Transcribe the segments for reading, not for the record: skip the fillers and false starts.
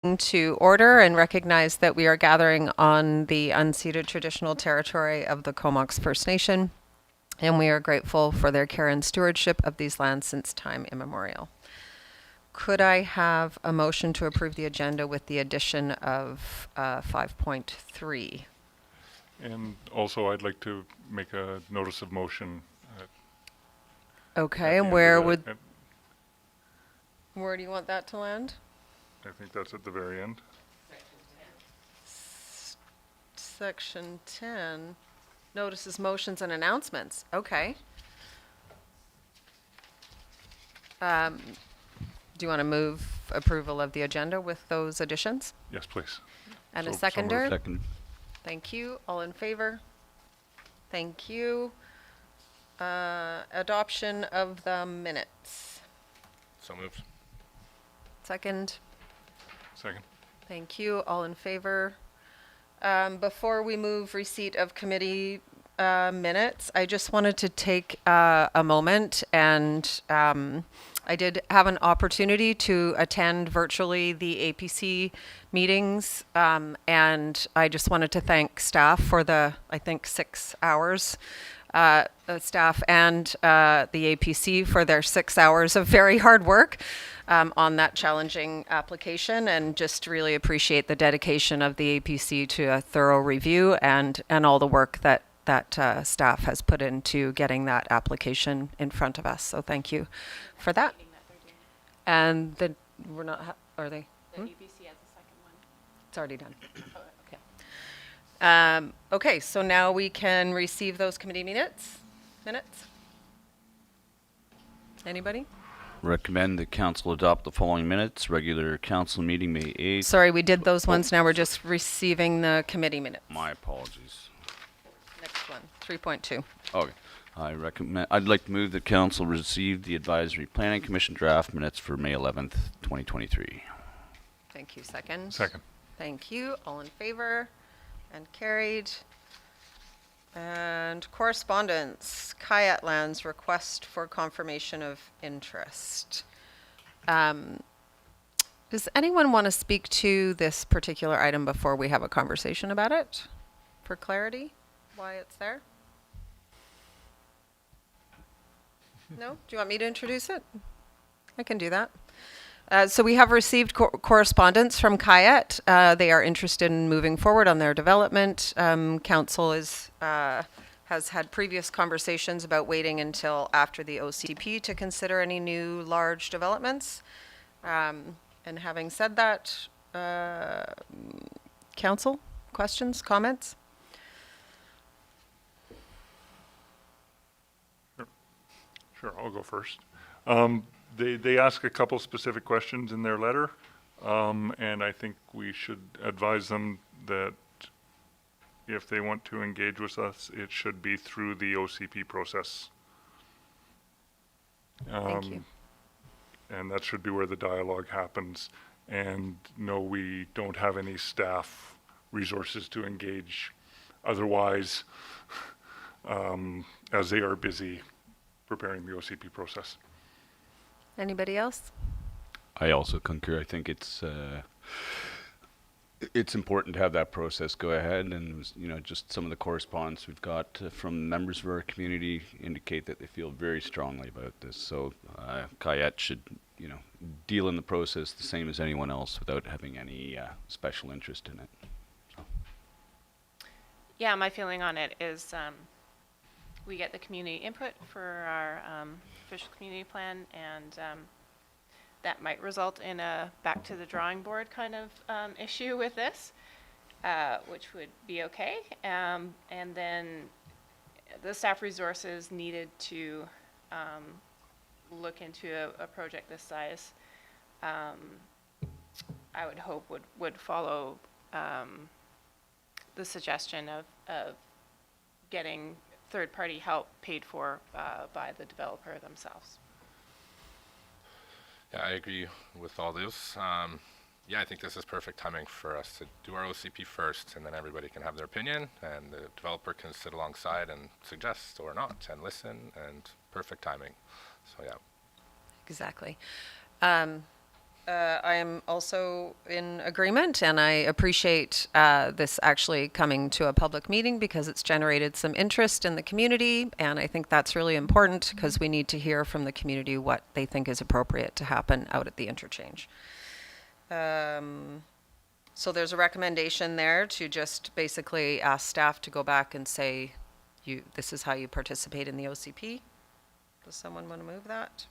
to order and recognize that we are gathering on the unceded traditional territory of the Comox First Nation, and we are grateful for their care and stewardship of these lands since time immemorial. Could I have a motion to approve the agenda with the addition of 5.3? And also, I'd like to make a notice of motion. Okay, at the and end where of the- would, at- where do you want that to land? I think that's at the very end. Section 10, notices, motions, and announcements. Okay. Do you want to move approval of the agenda with those additions? Yes, please. And a So seconder? moved. Second. Thank you. All in favor? Thank you. Adoption of the minutes. So moved. Second? Second. Thank you. All in favor? Before we move receipt of committee minutes, I just wanted to take a moment and I did have an opportunity to attend virtually the APC meetings, and I just wanted to thank staff for the, I think, 6 hours. Staff and the APC for their 6 hours of very hard work on that challenging application, and just really appreciate the dedication of the APC to a thorough review and all the work that staff has put into getting that application in front of us. So thank you for that. And the, we're not, are they? The ABC has a second one. It's already done. Oh, okay. Okay, so now we can receive those committee minutes. Anybody? Recommend that council adopt the following minutes. Regular council meeting, May 8th. Sorry, we did those ones. Now we're just receiving the committee minutes. My apologies. Next one, 3.2. Okay. I'd like to move that council receive the Advisory Planning Commission draft minutes for May 11th, 2023. Thank you. Second? Second. Thank you. All in favor? And carried. And correspondence, Kayat Lands request for confirmation of interest. Does anyone want to speak to this particular item before we have a conversation about it? For clarity, why it's there? No? Do you want me to introduce it? I can do that. So we have received correspondence from Kayat. They are interested in moving forward on their development. Council has had previous conversations about waiting until after the OCP to consider any new large developments. And having said that, Council, questions, comments? Sure, I'll go first. They ask a couple specific questions in their letter, and I think we should advise them that if they want to engage with us, it should be through the OCP process. Thank you. And that should be where the dialogue happens. And no, we don't have any staff resources to engage otherwise, as they are busy preparing the OCP process. Anybody else? I also concur. I think it's important to have that process go ahead, and just some of the correspondence we've got from members of our community indicate that they feel very strongly about this. So Kayat should deal in the process the same as anyone else without having any special interest in it. So. Yeah, my feeling on it is we get the community input for our official community plan, and that might result in a back to the drawing board kind of issue with this, which would be okay. And then the staff resources needed to look into a project this size, I would hope would follow the suggestion of getting third-party help paid for by the developer themselves. Yeah, I agree with all this. Yeah, I think this is perfect timing for us to do our OCP first, and then everybody can have their opinion, and the developer can sit alongside and suggest or not, and listen, and perfect timing. So yeah. Exactly. I am also in agreement, and I appreciate this actually coming to a public meeting because it's generated some interest in the community, and I think that's really important because we need to hear from the community what they think is appropriate to happen out at the interchange. So there's a recommendation there to just basically ask staff to go back and say, this is how you participate in the OCP. Does someone want to move that?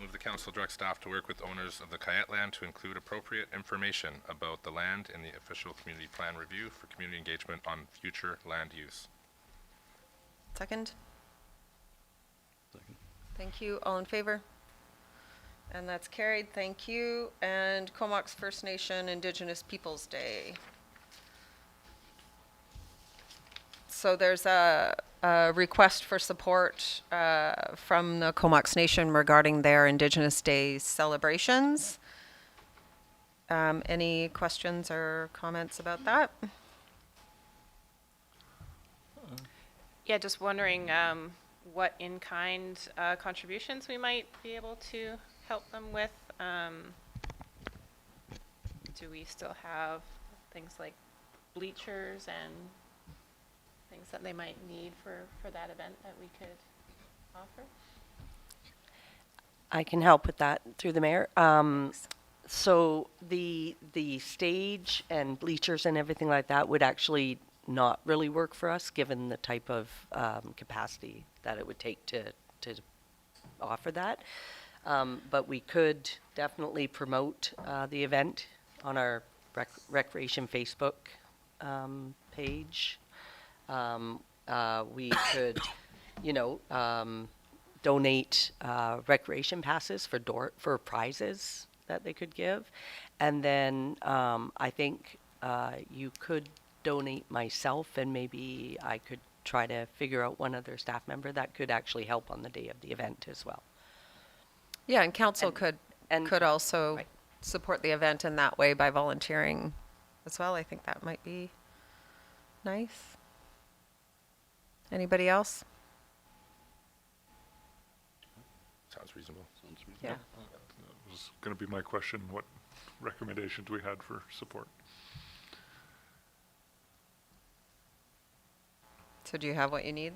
Move the council direct staff to work with owners of the Kayette land to include appropriate information about the land in the official community plan review for community engagement on future land use. Second? Thank you. All in favor? And that's carried. Thank you. And Comox First Nation Indigenous Peoples Day. So there's a request for support from the Comox Nation regarding their Indigenous Day celebrations. Any questions or comments about that? Yeah, just wondering what in-kind contributions we might be able to help them with. Do we still have things like bleachers and things that they might need for that event that we could offer? I can help with that through the mayor. So the stage and bleachers and everything like that would actually not really work for us, given the type of capacity that it would take to offer that. But we could definitely promote the event on our recreation Facebook page. We could, donate recreation passes for prizes that they could give, and then I think you could donate myself, and maybe I could try to figure out one other staff member that could actually help on the day of the event as well. Yeah, and council could also right. support the event in that way by volunteering as well. I think that might be nice. Anybody else? Sounds reasonable. Yeah. That was going to be my question, what recommendations we had for support. So do you have what you need?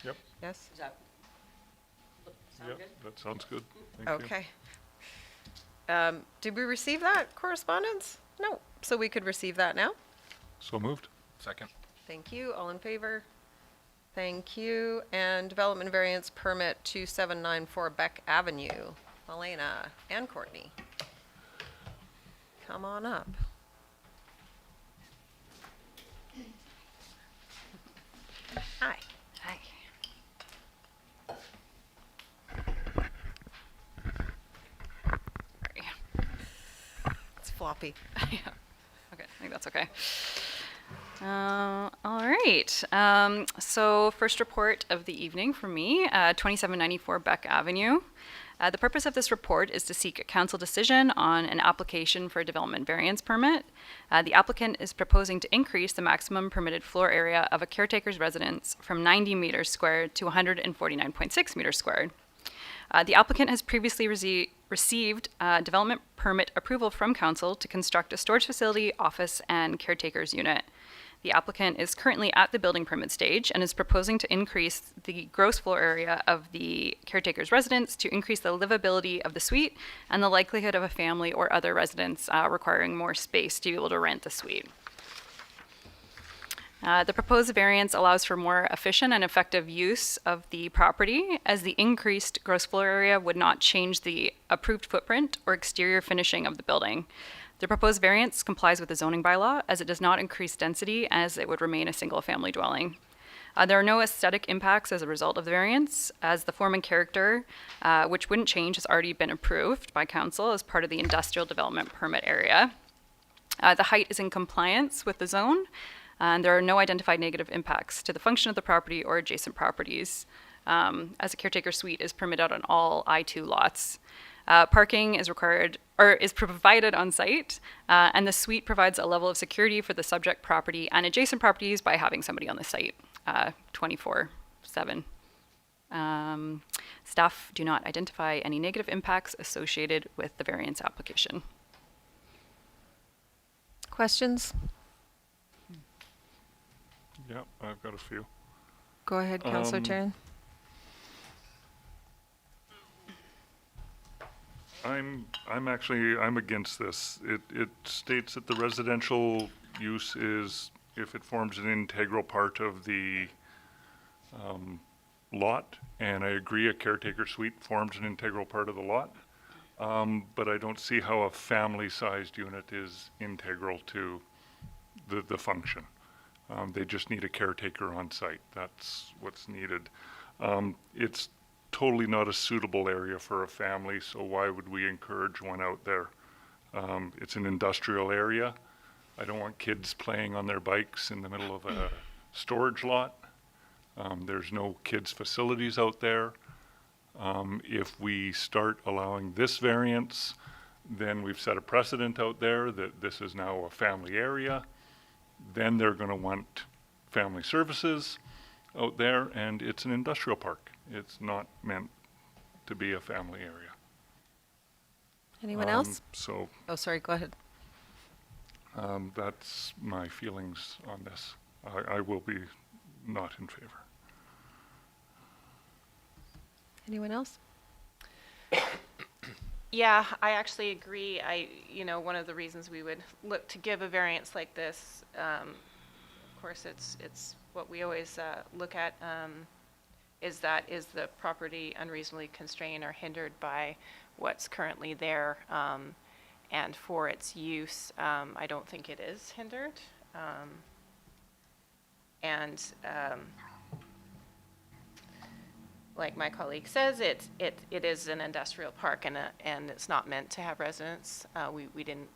Yep, Yes? Does that sound yep, good? that sounds good. Thank you. Okay. Did we receive that correspondence? No. So we could receive that now? So moved. Second. Thank you. All in favor? Thank you. And development variance permit 2794 Beck Avenue. Elena and Courtney. Come on up. Hi. Hi. Sorry. It's floppy. Yeah. Okay, I think that's okay. All right. So first report of the evening for me, 2794 Beck Avenue. The purpose of this report is to seek a council decision on an application for a development variance permit. The applicant is proposing to increase the maximum permitted floor area of a caretaker's residence from 90 meters squared to 149.6 meters squared. The applicant has previously received development permit approval from council to construct a storage facility, office, and caretaker's unit. The applicant is currently at the building permit stage and is proposing to increase the gross floor area of the caretaker's residence to increase the livability of the suite and the likelihood of a family or other residents requiring more space to be able to rent the suite. The proposed variance allows for more efficient and effective use of the property, as the increased gross floor area would not change the approved footprint or exterior finishing of the building. The proposed variance complies with the zoning bylaw, as it does not increase density, as it would remain a single-family dwelling. There are no aesthetic impacts as a result of the variance, as the form and character, which wouldn't change, has already been approved by council as part of the industrial development permit area. The height is in compliance with the zone, and there are no identified negative impacts to the function of the property or adjacent properties, as a caretaker suite is permitted on all I-2 lots. Parking is required or is provided on site, and the suite provides a level of security for the subject property and adjacent properties by having somebody on the site 24/7. Staff do not identify any negative impacts associated with the variance application. Questions? Yeah, I've got a few. Go ahead, Councillor Taryn. I'm against this. It states that the residential use is if it forms an integral part of the lot, and I agree a caretaker suite forms an integral part of the lot. But I don't see how a family-sized unit is integral to the function. They just need a caretaker on site. That's what's needed. It's totally not a suitable area for a family, so why would we encourage one out there? It's an industrial area. I don't want kids playing on their bikes in the middle of a storage lot. There's no kids' facilities out there. If we start allowing this variance, then we've set a precedent out there that this is now a family area. Then they're going to want family services out there, and it's an industrial park. It's not meant to be a family area. Anyone else? So Oh, sorry, go ahead. that's my feelings on this. I will be not in favor. Anyone else? Yeah, I actually agree. One of the reasons we would look to give a variance like this, of course, it's what we always look at, is the property unreasonably constrained or hindered by what's currently there, and for its use, I don't think it is hindered. Like my colleague says, it is an industrial park, and it's not meant to have residents. We didn't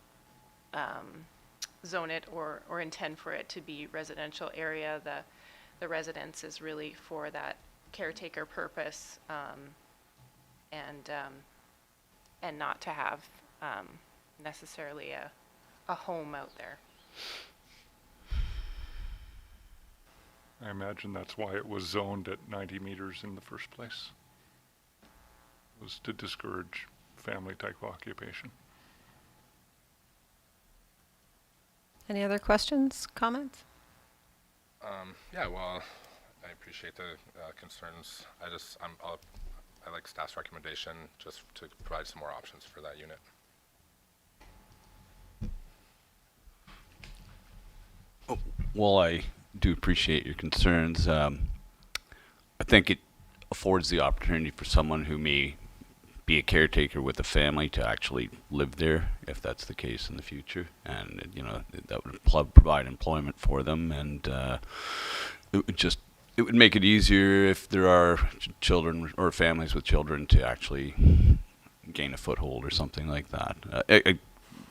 zone it or intend for it to be residential area. The residence is really for that caretaker purpose, and not to have necessarily a home out there. I imagine that's why it was zoned at 90 meters in the first place, was to discourage family-type occupation. Any other questions, comments? Yeah, well, I appreciate the concerns. I like staff's recommendation just to provide some more options for that unit. Well, I do appreciate your concerns. I think it affords the opportunity for someone who may be a caretaker with a family to actually live there, if that's the case in the future, and that would provide employment for them, and it would make it easier if there are children or families with children to actually gain a foothold or something like that.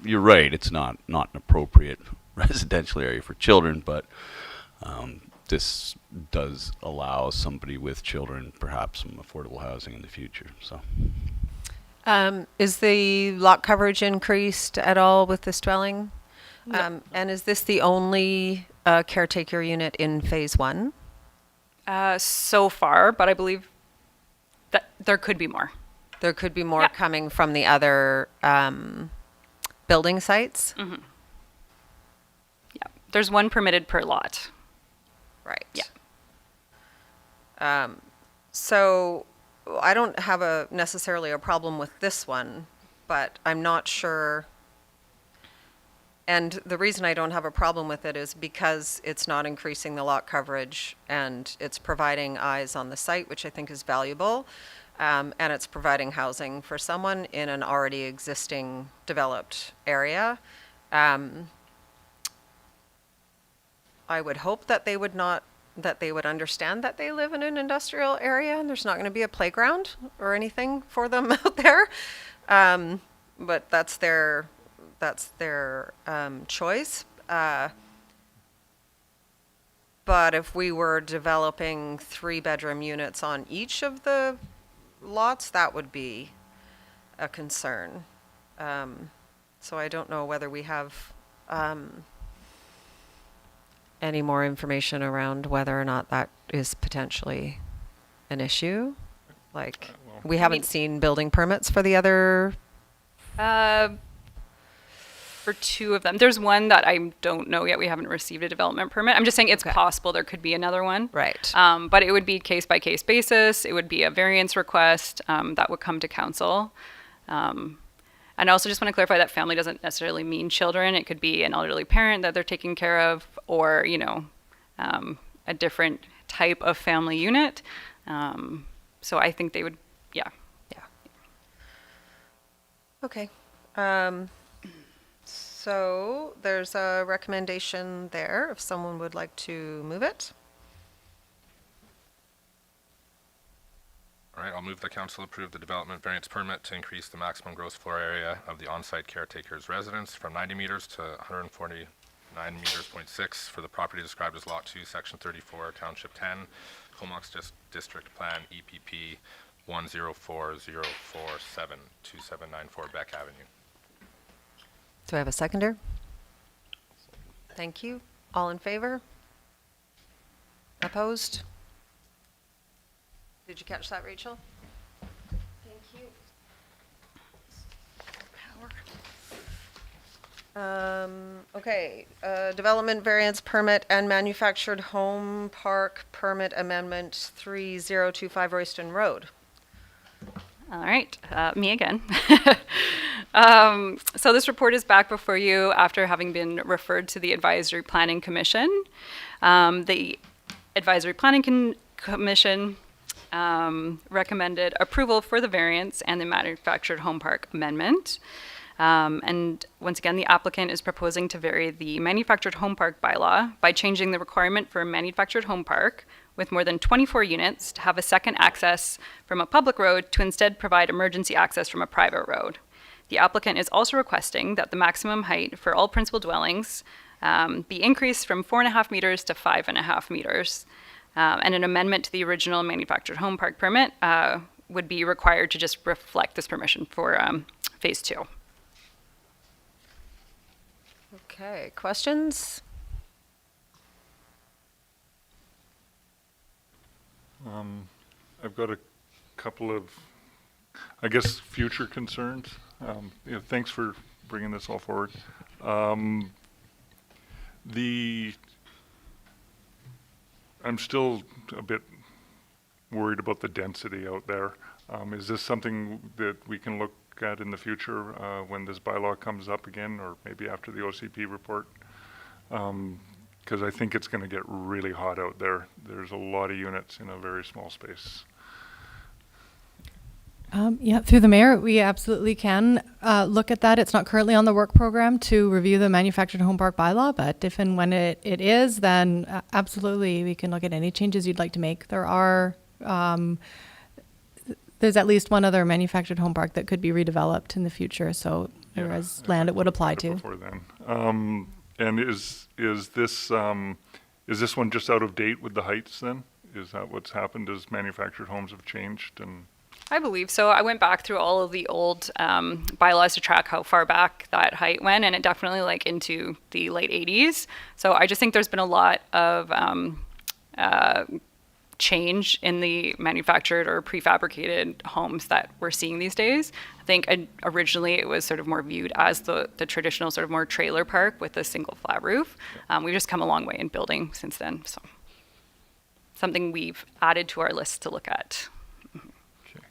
You're right; it's not an appropriate residential area for children, but this does allow somebody with children perhaps some affordable housing in the future. So, Is the lot coverage increased at all with this dwelling? No. And is this the only caretaker unit in phase one? So far, but I believe that there could be more. There could be more Yeah. coming from the other building sites? Yeah, there's one permitted per lot. Right. Yeah. So I don't have necessarily a problem with this one, but I'm not sure. And the reason I don't have a problem with it is because it's not increasing the lot coverage, and it's providing eyes on the site, which I think is valuable. And it's providing housing for someone in an already existing developed area. I would hope that they would understand that they live in an industrial area and there's not going to be a playground or anything for them out there. But that's their choice. But if we were developing 3-bedroom units on each of the lots, that would be a concern. So I don't know whether we have any more information around whether or not that is potentially an issue? Like, we haven't seen building permits for the other. For 2 of them. There's one that I don't know yet. We haven't received a development permit. I'm just saying it's Okay. possible there could be another one. Right. But it would be case by case basis. It would be a variance request that would come to council. And I also just want to clarify that family doesn't necessarily mean children. It could be an elderly parent that they're taking care of, or a different type of family unit. So I think they would, yeah. Yeah. Okay. So there's a recommendation there if someone would like to move it. All right, I'll move the council approve the development variance permit to increase the maximum gross floor area of the on-site caretaker's residence from 90 meters to 149 meters, .6 for the property described as Lot 2, Section 34, Township 10, Comox District Plan, EPP 1040447, 2794 Beck Avenue. Do I have a seconder? Thank you. All in favor? Opposed? Did you catch that, Rachel? Thank you. Okay, development variance permit and manufactured home park permit amendment 3025 Royston Road. All right, me again. So this report is back before you after having been referred to the Advisory Planning Commission. The Advisory Planning Commission recommended approval for the variance and the manufactured home park amendment. And once again, the applicant is proposing to vary the manufactured home park bylaw by changing the requirement for a manufactured home park with more than 24 units to have a second access from a public road to instead provide emergency access from a private road. The applicant is also requesting that the maximum height for all principal dwellings be increased from 4.5 meters to 5.5 meters. And an amendment to the original manufactured home park permit would be required to just reflect this permission for phase 2. Okay, questions? I've got a couple of, I guess, future concerns. Thanks for bringing this all forward. I'm still a bit worried about the density out there. Is this something that we can look at in the future when this bylaw comes up again, or maybe after the OCP report? Because I think it's going to get really hot out there. There's a lot of units in a very small space. Yeah, through the mayor, we absolutely can look at that. It's not currently on the work program to review the manufactured home park bylaw, but if and when it is, then absolutely we can look at any changes you'd like to make. There are, there's at least one other manufactured home park that could be redeveloped in the future, so there is land it would apply to. Before then. And is this one just out of date with the heights then? Is that what's happened as manufactured homes have changed? And I believe so. I went back through all of the old bylaws to track how far back that height went, and it definitely like into the late 80s. So I just think there's been a lot of change in the manufactured or prefabricated homes that we're seeing these days. I think originally it was sort of more viewed as the traditional sort of more trailer park with a single flat roof. We've just come a long way in building since then. So something we've added to our list to look at. okay.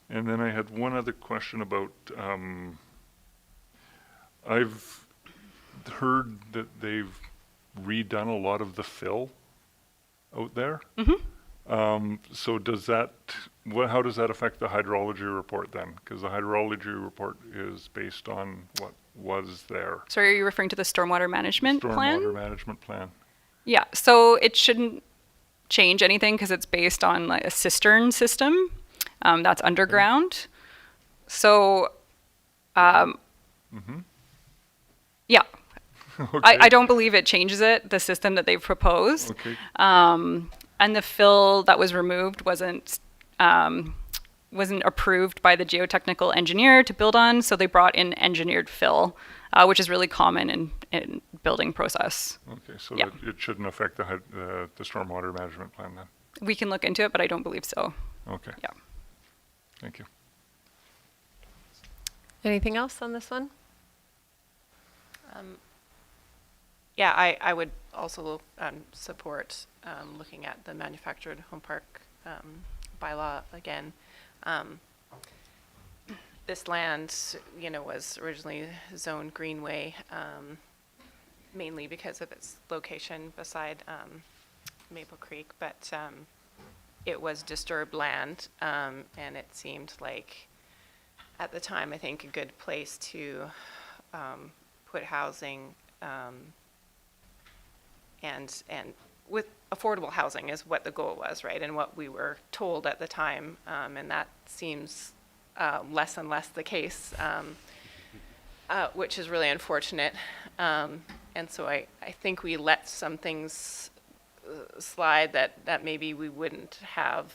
And then I had one other question about, I've heard that they've redone a lot of the fill out there. So does that, how does that affect the hydrology report then? Because the hydrology report is based on what was there. So are you referring to the stormwater management plan? Stormwater management plan. Yeah, so it shouldn't change anything because it's based on like a cistern system that's underground. So, yeah, Okay. I don't believe it changes it, the system that they've proposed. Okay. And the fill that was removed wasn't approved by the geotechnical engineer to build on, so they brought in engineered fill, which is really common in building process. Okay, so Yeah. that it shouldn't affect the stormwater management plan then? We can look into it, but I don't believe so. Okay. Yeah. Thank you. Anything else on this one? Yeah, I would also support looking at the manufactured home park bylaw again. This land, was originally zoned Greenway, mainly because of its location beside Maple Creek, but it was disturbed land, and it seemed like, at the time, I think a good place to put housing, and with affordable housing is what the goal was, right? And what we were told at the time, and that seems less and less the case, which is really unfortunate. And so I think we let some things slide that maybe we wouldn't have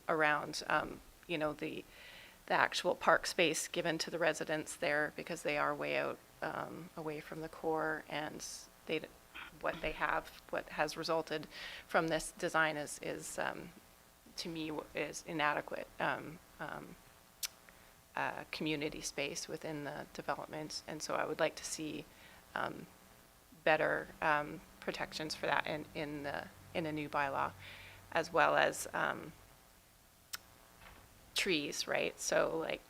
around, the actual park space given to the residents there, because they are way out away from the core, and what has resulted from this design is to me is inadequate community space within the development, and so I would like to see better protections for that in a new bylaw, as well as trees, right? So like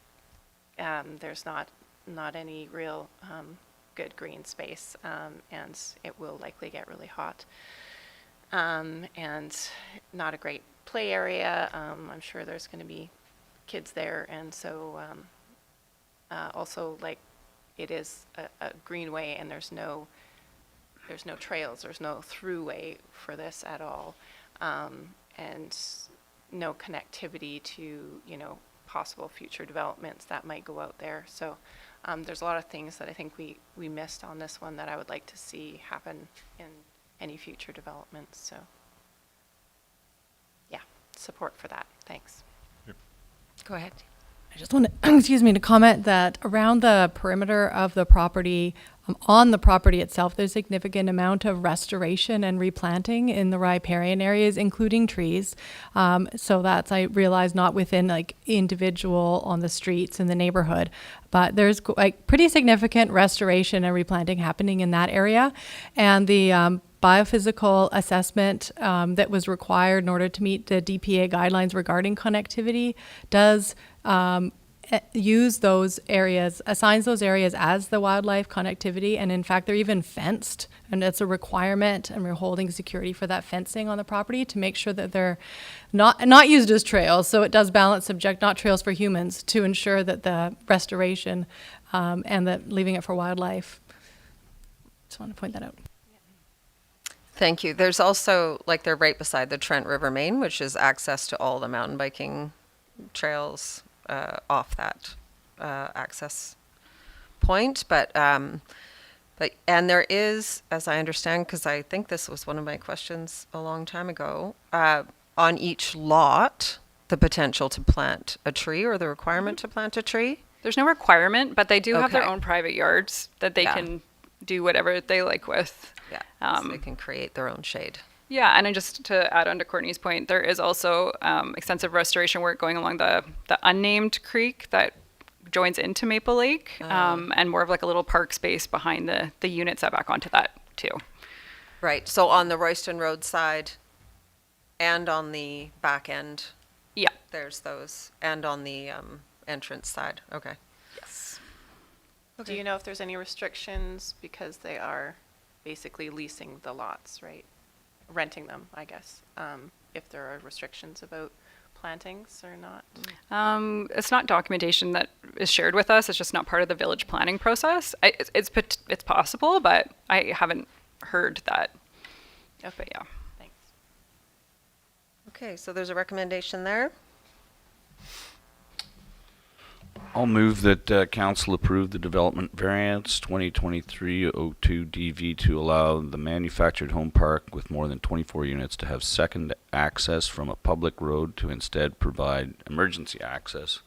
there's not any real good green space, and it will likely get really hot, and not a great play area. I'm sure there's going to be kids there, and so also, like, it is a greenway, and there's no trails, there's no throughway for this at all, and no connectivity to possible future developments that might go out there. So there's a lot of things that I think we missed on this one that I would like to see happen in any future developments. So yeah, support for that. Thanks. Go ahead. I just want to, to comment that around the perimeter of the property, on the property itself, there's a significant amount of restoration and replanting in the riparian areas, including trees. So that's, I realize, not within like individual on the streets in the neighborhood, but there's like pretty significant restoration and replanting happening in that area. And the biophysical assessment that was required in order to meet the DPA guidelines regarding connectivity does use those areas, assigns those areas as the wildlife connectivity, and in fact they're even fenced, and it's a requirement, and we're holding security for that fencing on the property to make sure that they're not used as trails. So it does balance subject, not trails for humans, to ensure that the restoration and that leaving it for wildlife. Just want to point that out. Thank you. There's also, like, they're right beside the Trent River Main, which is access to all the mountain biking trails off that access point. But and there is, as I understand, because I think this was one of my questions a long time ago, on each lot, the potential to plant a tree or the requirement to plant a tree. There's no requirement, but they do have their Okay. own private yards that they Yeah. can do whatever they like with. Yeah, so they can create their own shade. Yeah, and then just to add on to Courtney's point, there is also extensive restoration work going along the unnamed creek that joins into Maple Lake, and more of like a little park space behind the unit setback onto that too. Right, so on the Royston Road side and on the back end, Yeah. there's those, and on the entrance side. Okay. Yes. Do you know if there's any restrictions, because they are basically leasing the lots, right? Renting them, I guess, if there are restrictions about plantings or not? It's not documentation that is shared with us. It's just not part of the village planning process. It's possible, but I haven't heard that. Okay. But yeah. Thanks. Okay, so there's a recommendation there. I'll move that council approve the development variance 2023-02 DV to allow the manufactured home park with more than 24 units to have second access from a public road to instead provide emergency access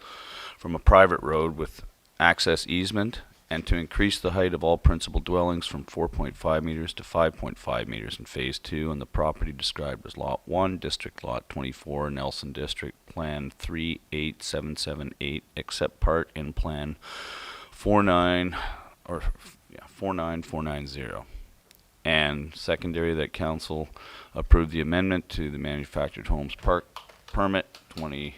from a private road with access easement and to increase the height of all principal dwellings from 4.5 meters to 5.5 meters in Phase 2 on the property described as Lot 1, District Lot 24, Nelson District, Plan 38778, except part in Plan 49490. And secondary, that council approve the amendment to the Manufactured Homes Park Permit 2021-01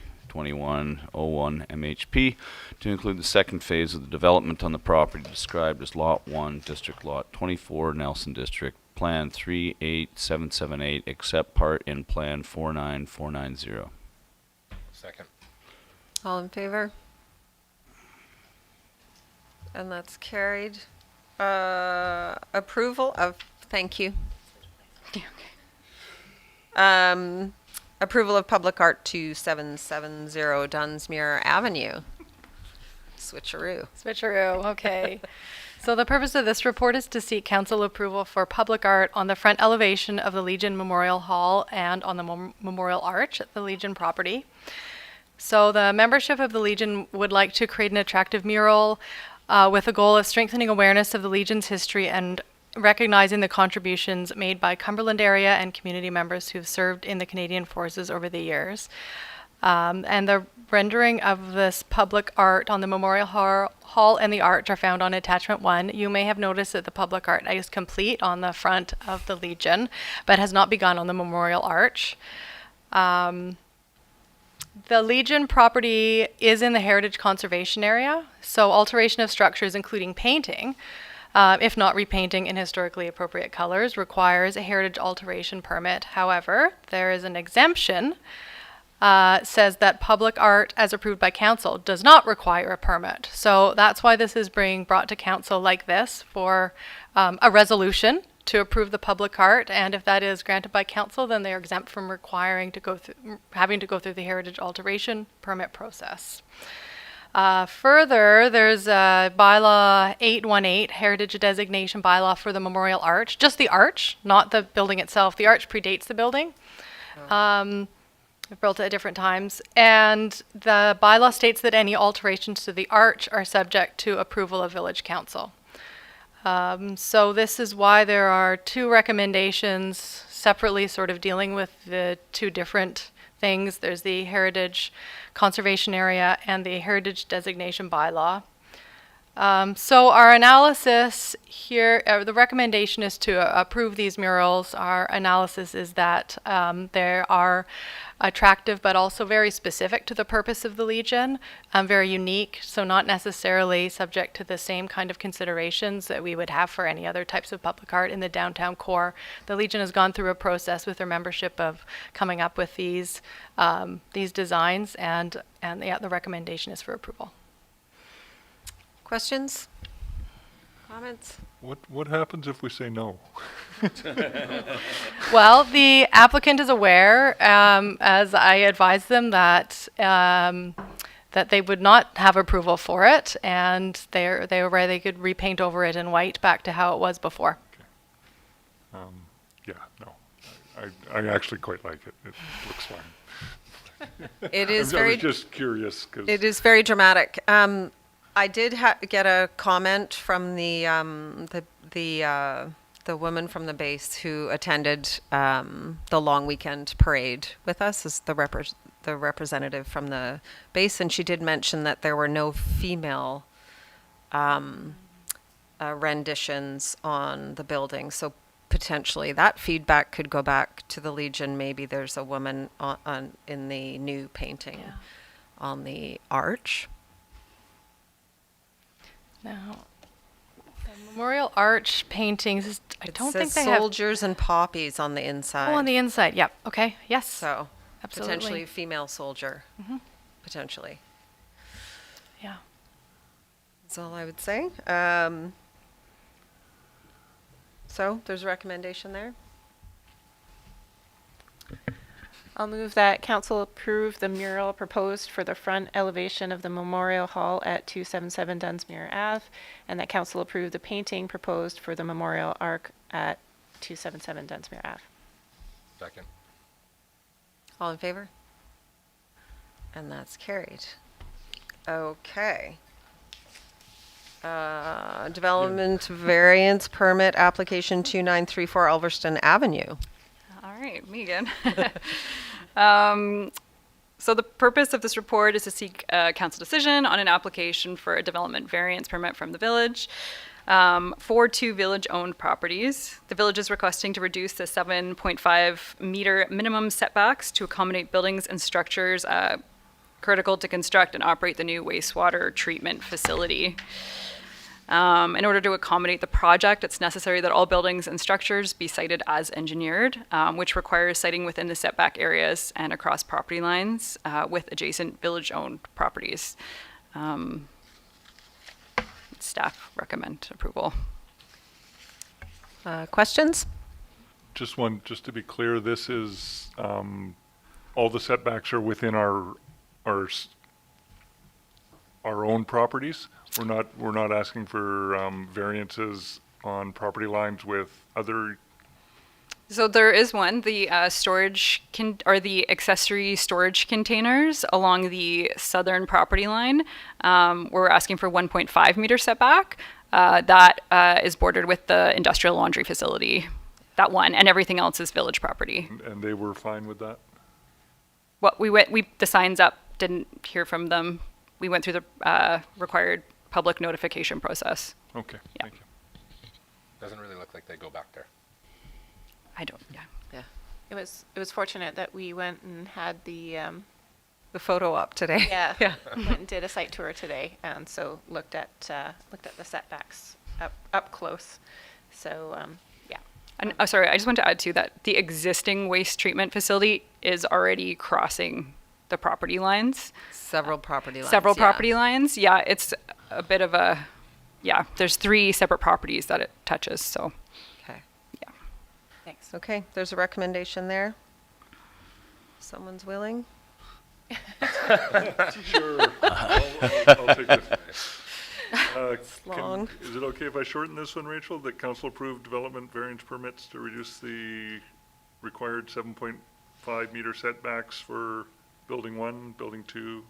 MHP to include the second phase of the development on the property described as Lot 1, District Lot 24, Nelson District, Plan 38778, except part in Plan 49490. Second. All in favor? And that's carried. Approval of, thank you. Approval of Public Art 2770 Dunsmuir Avenue. Switcheroo. Switcheroo, okay. So the purpose of this report is to seek council approval for public art on the front elevation of the Legion Memorial Hall and on the Memorial Arch at the Legion property. So the membership of the Legion would like to create an attractive mural with a goal of strengthening awareness of the Legion's history and recognizing the contributions made by Cumberland area and community members who have served in the Canadian Forces over the years. And the rendering of this public art on the Memorial Hall and the Arch are found on Attachment 1. You may have noticed that the public art is complete on the front of the Legion, but has not begun on the Memorial Arch. The Legion property is in the Heritage Conservation Area, so alteration of structures, including painting, if not repainting in historically appropriate colors, requires a heritage alteration permit. However, there is an exemption, says that public art as approved by council does not require a permit. So that's why this is being brought to council like this for a resolution to approve the public art, and if that is granted by council, then they are exempt from requiring to go through, having to go through the heritage alteration permit process. Further, there's a bylaw 818, heritage designation bylaw for the Memorial Arch, just the arch, not the building itself. The arch predates the building. We've built it at different times, and the bylaw states that any alterations to the arch are subject to approval of village council. So this is why there are two recommendations separately sort of dealing with the two different things. There's the Heritage Conservation Area and the Heritage Designation Bylaw. So our analysis here, the recommendation is to approve these murals. Our analysis is that they are attractive but also very specific to the purpose of the Legion, very unique, so not necessarily subject to the same kind of considerations that we would have for any other types of public art in the downtown core. The Legion has gone through a process with their membership of coming up with these designs, and yeah, the recommendation is for approval. Questions? Comments? What happens if we say no? Well, the applicant is aware, as I advised them, that that they would not have approval for it, and they were aware they could repaint over it in white back to how it was before. Yeah, no. I actually quite like it. It looks fine. It is I very. was just curious because It is very dramatic. I did get a comment from the woman from the base who attended the long weekend parade with us as the representative from the base, and she did mention that there were no female renditions on the building. So potentially that feedback could go back to the Legion. Maybe there's a woman on in the new painting on the arch. Now, the Memorial Arch paintings, I don't think they have. Soldiers and poppies on the inside. Oh, on the inside, yep. Okay, yes. So Absolutely. potentially female soldier. Potentially. Yeah. That's all I would say. So there's a recommendation there. I'll move that council approve the mural proposed for the front elevation of the Memorial Hall at 277 Dunsmuir Ave, and that council approve the painting proposed for the Memorial Arch at 277 Dunsmuir Ave. Second. All in favor? And that's carried. Okay. Development variance permit application 2934 Ulverston Avenue. All right, me again. So the purpose of this report is to seek a council decision on an application for a development variance permit from the village for 2 village-owned properties. The village is requesting to reduce the 7.5 meter minimum setbacks to accommodate buildings and structures critical to construct and operate the new wastewater treatment facility. In order to accommodate the project, it's necessary that all buildings and structures be sited as engineered, which requires siting within the setback areas and across property lines with adjacent village-owned properties. Staff recommend approval. Questions? Just to be clear, this is, all the setbacks are within our own properties. We're not asking for variances on property lines with other. So there is one, the the accessory storage containers along the southern property line. We're asking for 1.5 meter setback. That is bordered with the industrial laundry facility. That one, and everything else is village property. And they were fine with that? The signs up, didn't hear from them. We went through the required public notification process. Okay, Yeah. thank you. Doesn't really look like they go back there. I don't, yeah. Yeah. It was fortunate that we went and had the, The photo op today. yeah, Yeah. went and did a site tour today, and so looked at the setbacks up close. So, yeah. And sorry, I just want to add to that the existing waste treatment facility is already crossing the property lines. Several property lines. Several yeah. property lines. Yeah, it's a bit of a, yeah, there's 3 separate properties that it touches, so, Okay. yeah. Thanks. Okay, there's a recommendation there. Someone's willing? Sure. I'll take this. long. Is it okay if I shorten this one, Rachel? That council approved development variance permits to reduce the required 7.5 meter setbacks for building 1, building 2,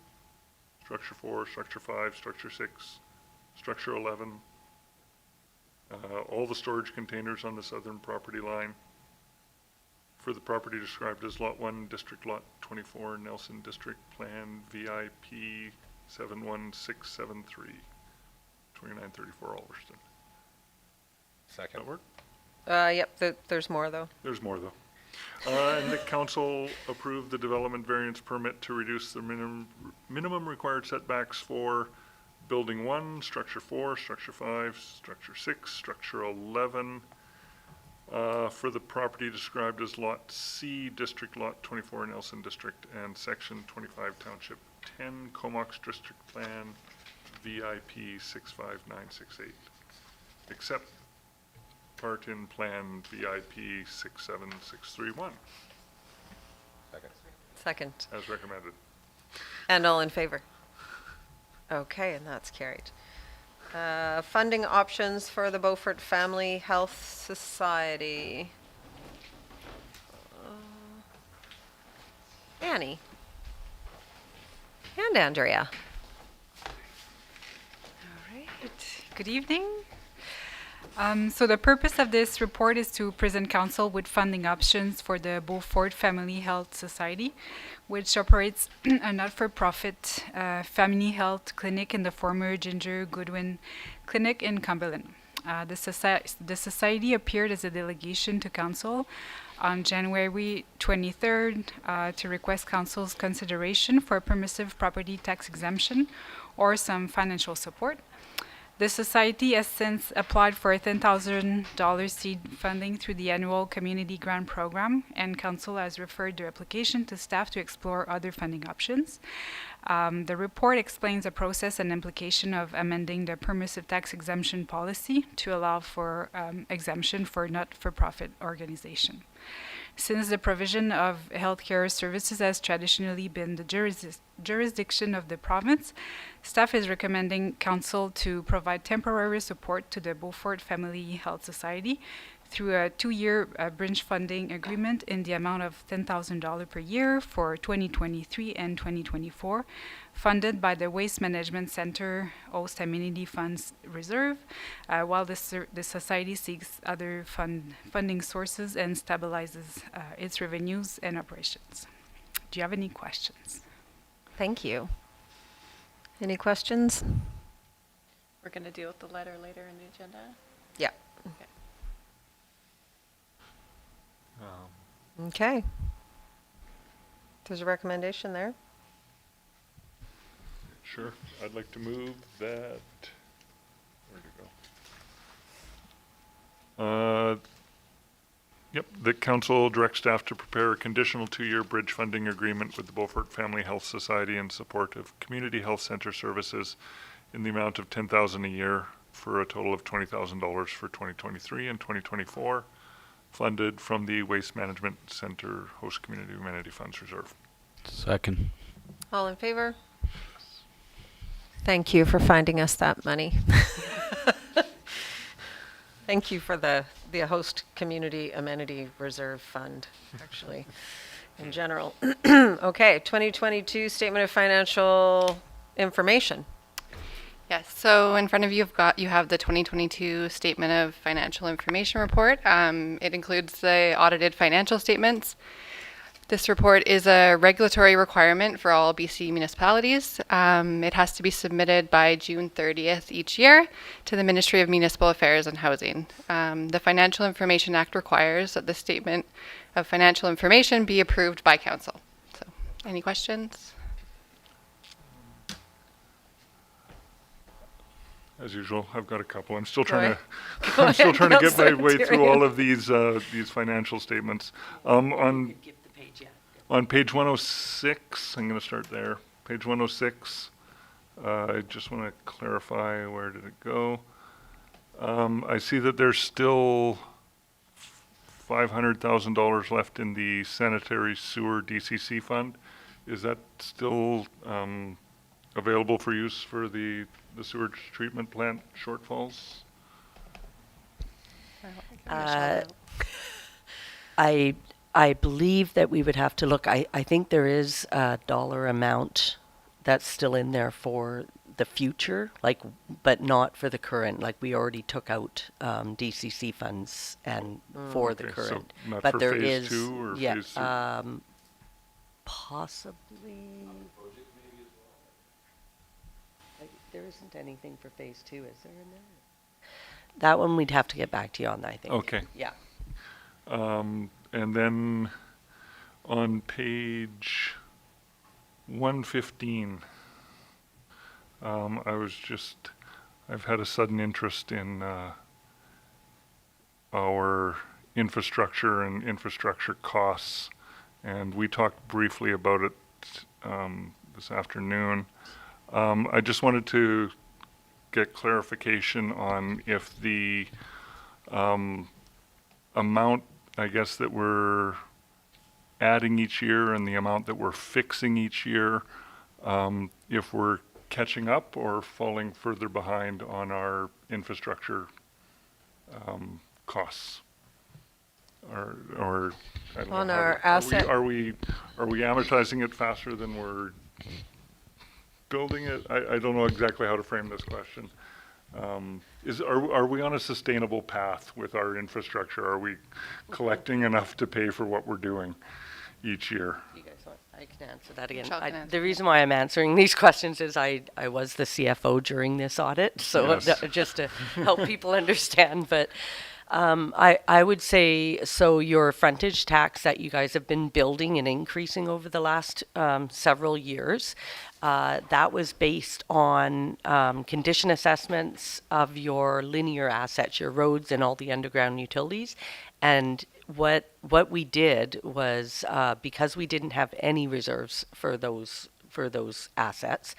structure 4, structure 5, structure 6, structure 11, all the storage containers on the southern property line for the property described as Lot 1, District Lot 24, Nelson District Plan VIP 71673, 2934 Ulverston. Second. That work? Yep, there's more though. There's more though. And the council approved the development variance permit to reduce the minimum required setbacks for building 1, structure 4, structure 5, structure 6, structure 11, for the property described as Lot C, District Lot 24, Nelson District, and Section 25, Township 10, Comox District Plan, VIP 65968, except part in Plan VIP 67631, Second. Second. as recommended. And all in favor? Okay, and that's carried. Funding options for the Beaufort Family Health Society. Annie. And Andrea. All right. Good evening. So the purpose of this report is to present council with funding options for the Beaufort Family Health Society, which operates a not-for-profit family health clinic in the former Ginger Goodwin Clinic in Cumberland. The society appeared as a delegation to council on January 23rd to request council's consideration for a permissive property tax exemption or some financial support. The society has since applied for a $10,000 seed funding through the annual community grant program, and council has referred their application to staff to explore other funding options. The report explains the process and implication of amending the permissive tax exemption policy to allow for exemption for not-for-profit organization. Since the provision of healthcare services has traditionally been the jurisdiction of the province, Staff is recommending council to provide temporary support to the Beaufort Family Health Society through a 2-year bridge funding agreement in the amount of $10,000 per year for 2023 and 2024, funded by the Waste Management Center Host Amenity Funds Reserve, while the society seeks other funding sources and stabilizes its revenues and operations. Do you have any questions? Thank you. Any questions? We're going to deal with the letter later in the agenda. Yeah. Okay. Okay. There's a recommendation there. Sure. I'd like to move that. Where'd it go? Yep, the council directs staff to prepare a conditional 2-year bridge funding agreement with the Beaufort Family Health Society in support of community health center services in the amount of $10,000 a year for a total of $20,000 for 2023 and 2024, funded from the Waste Management Center Host Community Amenity Funds Reserve. Second. All in favor? Thank you for finding us that money. Thank you for the Host Community Amenity Reserve Fund, actually, in general. Okay, 2022 Statement of Financial Information. Yes, so in front of you, you have the 2022 Statement of Financial Information Report. It includes the audited financial statements. This report is a regulatory requirement for all BC municipalities. It has to be submitted by June 30th each year to the Ministry of Municipal Affairs and Housing. The Financial Information Act requires that the Statement of Financial Information be approved by Council. So, any questions? As usual, I've got a couple. I'm still Go trying ahead. to, Go I'm still ahead, trying to get my Councillor way through Tyrion. all of these financial statements. On Give the page, yeah. On page 106, I'm going to start there. Page 106, I just want to clarify, where did it go? I see that there's still $500,000 left in the sanitary sewer DCC fund. Is that still available for use for the sewage treatment plant shortfalls? I believe that we would have to look, I think there is a dollar amount that's still in there for the future, like, but not for the current. Like, we already took out DCC funds and for the Okay, so current. not But for there phase is, 2 or yeah, phase 3? possibly. There isn't anything for phase 2, is there in there? That one we'd have to get back to you on, I think. Okay. Yeah. And then on page 115, I've had a sudden interest in our infrastructure and infrastructure costs, and we talked briefly about it this afternoon. I just wanted to get clarification on if the amount, I guess, that we're adding each year and the amount that we're fixing each year, if we're catching up or falling further behind on our infrastructure costs, or I don't On know, our asset- are we amortizing it faster than we're building it? I don't know exactly how to frame this question. Are we on a sustainable path with our infrastructure? Are we collecting enough to pay for what we're doing each year? You guys want, I can answer that again. Michelle can answer The reason why I'm answering these questions is I was the CFO during this audit, so Yes. just to help people understand. But I would say, so your frontage tax that you guys have been building and increasing over the last several years, that was based on condition assessments of your linear assets, your roads and all the underground utilities. And what we did was, because we didn't have any reserves for those assets,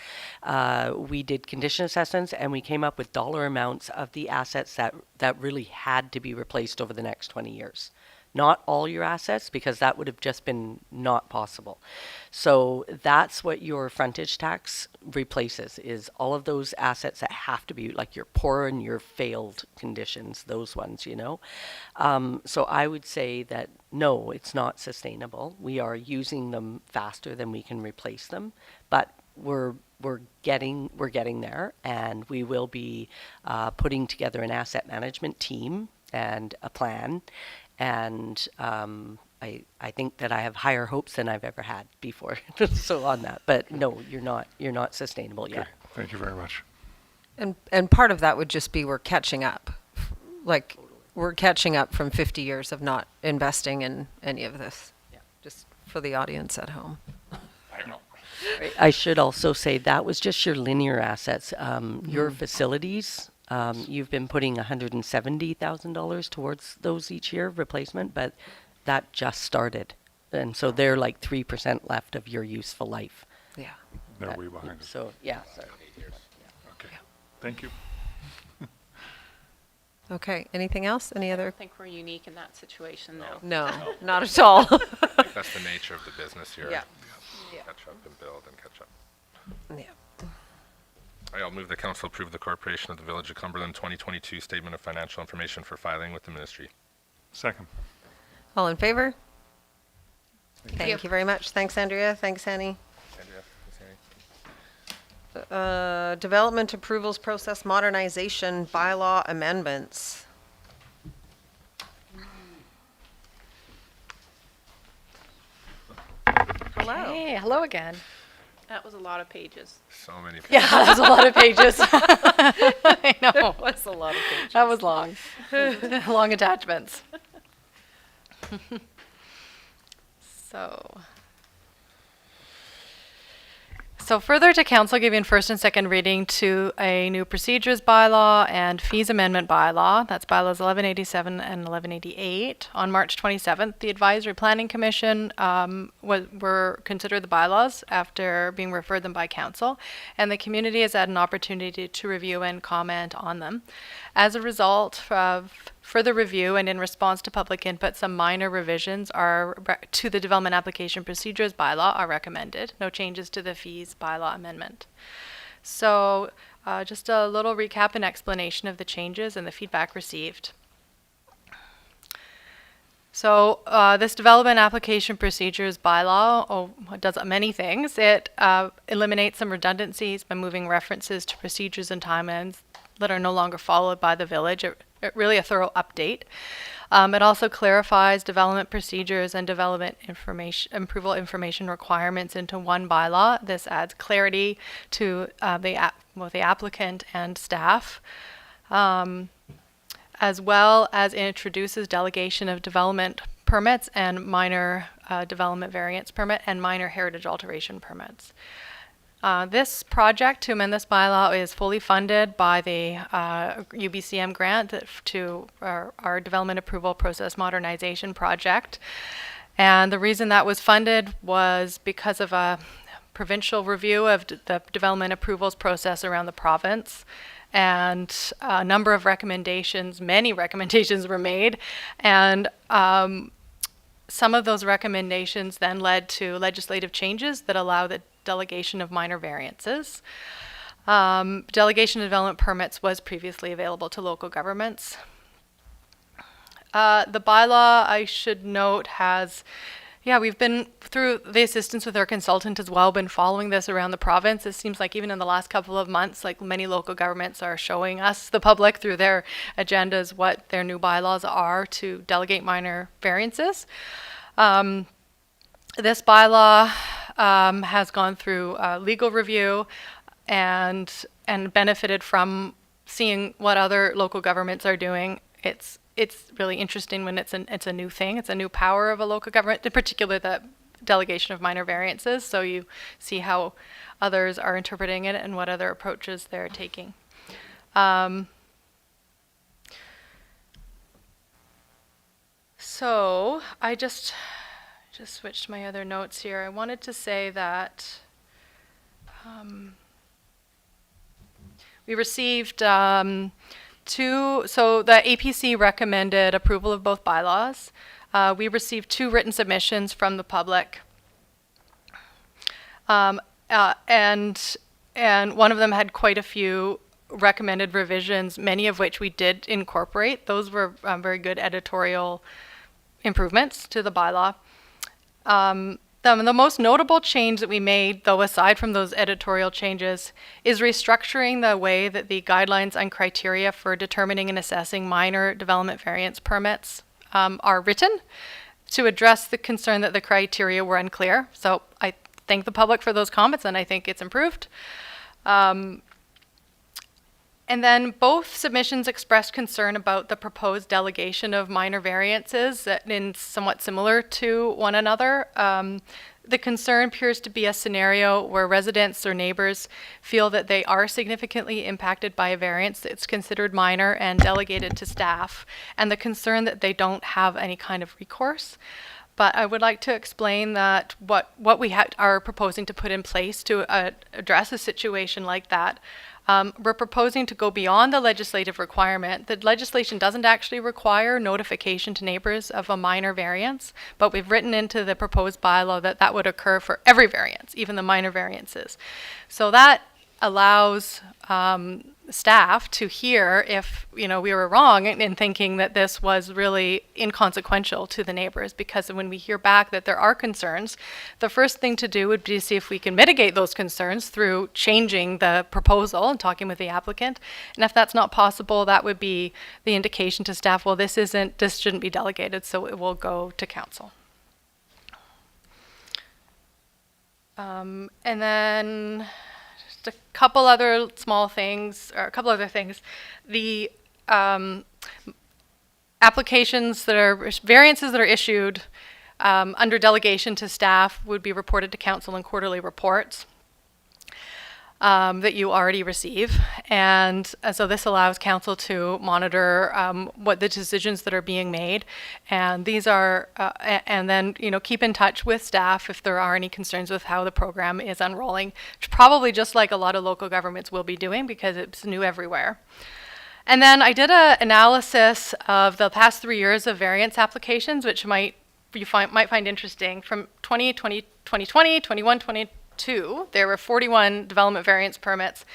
we did condition assessments and we came up with dollar amounts of the assets that really had to be replaced over the next 20 years. not all your assets, because that would have just been not possible. So that's what your frontage tax replaces, is all of those assets that have to be like your poor and your failed conditions, those ones, you know. So I would say that no, it's not sustainable. We are using them faster than we can replace them, but we're getting there, and we will be putting together an asset management team and a plan, and I think that I have higher hopes than I've ever had before. So on that, but no, you're not sustainable yet. Okay, thank you very much. And part of that would just be we're catching up. Like, we're catching up from 50 years of not investing in any of this. Yeah. Just for the audience at home. I know. I should also say that was just your linear assets. Your facilities, you've been putting $170,000 towards those each year, replacement, but that just started. And so they're like 3% left of your useful life. Yeah. They're way behind us. So, yeah, sorry. Okay, thank you. Okay, anything else? Any I other? don't think we're unique in that situation, though. No, not at all. That's the nature of the business here. Yeah. Catch up and build and catch up. Yeah. All right, I'll move the council approve the Corporation of the Village of Cumberland 2022 Statement of Financial Information for filing with the ministry. Second. All in favor? Thank you very much. Thanks, Andrea. Thanks, Annie. Andrea, is there any- Development approvals process modernization bylaw amendments. Hello. Hey, hello again. That was a lot of pages. So many. Yeah, that was a lot of pages. I know. That's a lot of pages. That was long. Long attachments. So further to council giving first and second reading to a new procedures bylaw and fees amendment bylaw, that's bylaws 1187 and 1188. On March 27th, the Advisory Planning Commission were considered the bylaws after being referred them by council, and the community has had an opportunity to review and comment on them. As a result of further review and in response to public input, some minor revisions to the Development Application Procedures bylaw are recommended. No changes to the fees bylaw amendment. So just a little recap and explanation of the changes and the feedback received. So this Development Application Procedures bylaw does many things. It eliminates some redundancies by moving references to procedures and timelines that are no longer followed by the village. Really a thorough update. It also clarifies development procedures and development approval information requirements into one bylaw. This adds clarity to the applicant and staff, as well as introduces delegation of development permits and minor development variance permit and minor heritage alteration permits. This project to amend this bylaw is fully funded by the UBCM grant to our development approval process modernization project. And the reason that was funded was because of a provincial review of the development approvals process around the province. And a number of recommendations, many recommendations were made. And some of those recommendations then led to legislative changes that allow the delegation of minor variances. Delegation of development permits was previously available to local governments. The bylaw, I should note, we've been through the assistance with our consultant as well, been following this around the province. It seems like even in the last couple of months, like many local governments are showing us, the public, through their agendas, what their new bylaws are to delegate minor variances. This bylaw has gone through legal review and benefited from seeing what other local governments are doing. It's really interesting when it's a new thing. It's a new power of a local government, in particular the delegation of minor variances. So you see how others are interpreting it and what other approaches they're taking. So I just switched my other notes here. I wanted to say that we received So the APC recommended approval of both bylaws. We received 2 written submissions from the public. And one of them had quite a few recommended revisions, many of which we did incorporate. Those were very good editorial improvements to the bylaw. The most notable change that we made, though, aside from those editorial changes, is restructuring the way that the guidelines and criteria for determining and assessing minor development variance permits are written to address the concern that the criteria were unclear. So I thank the public for those comments, and I think it's improved. And then both submissions expressed concern about the proposed delegation of minor variances in somewhat similar to one another. The concern appears to be a scenario where residents or neighbors feel that they are significantly impacted by a variance that's considered minor and delegated to staff, and the concern that they don't have any kind of recourse. But I would like to explain that what we are proposing to put in place to address a situation like that. We're proposing to go beyond the legislative requirement. The legislation doesn't actually require notification to neighbors of a minor variance, but we've written into the proposed bylaw that that would occur for every variance, even the minor variances. So that allows staff to hear if we were wrong in thinking that this was really inconsequential to the neighbors, because when we hear back that there are concerns, the first thing to do would be to see if we can mitigate those concerns through changing the proposal and talking with the applicant. And if that's not possible, that would be the indication to staff, well, this shouldn't be delegated, so it will go to council. And then a couple other small things, or a couple other things. The applications that are variances that are issued under delegation to staff would be reported to council in quarterly reports that you already receive. And so this allows council to monitor what the decisions that are being made. And these are, and then, keep in touch with staff if there are any concerns with how the program is unrolling, which probably just like a lot of local governments will be doing because it's new everywhere. And then I did an analysis of the past 3 years of variance applications, which might find interesting. From 2020, 21, 22, there were 41 development variance permits.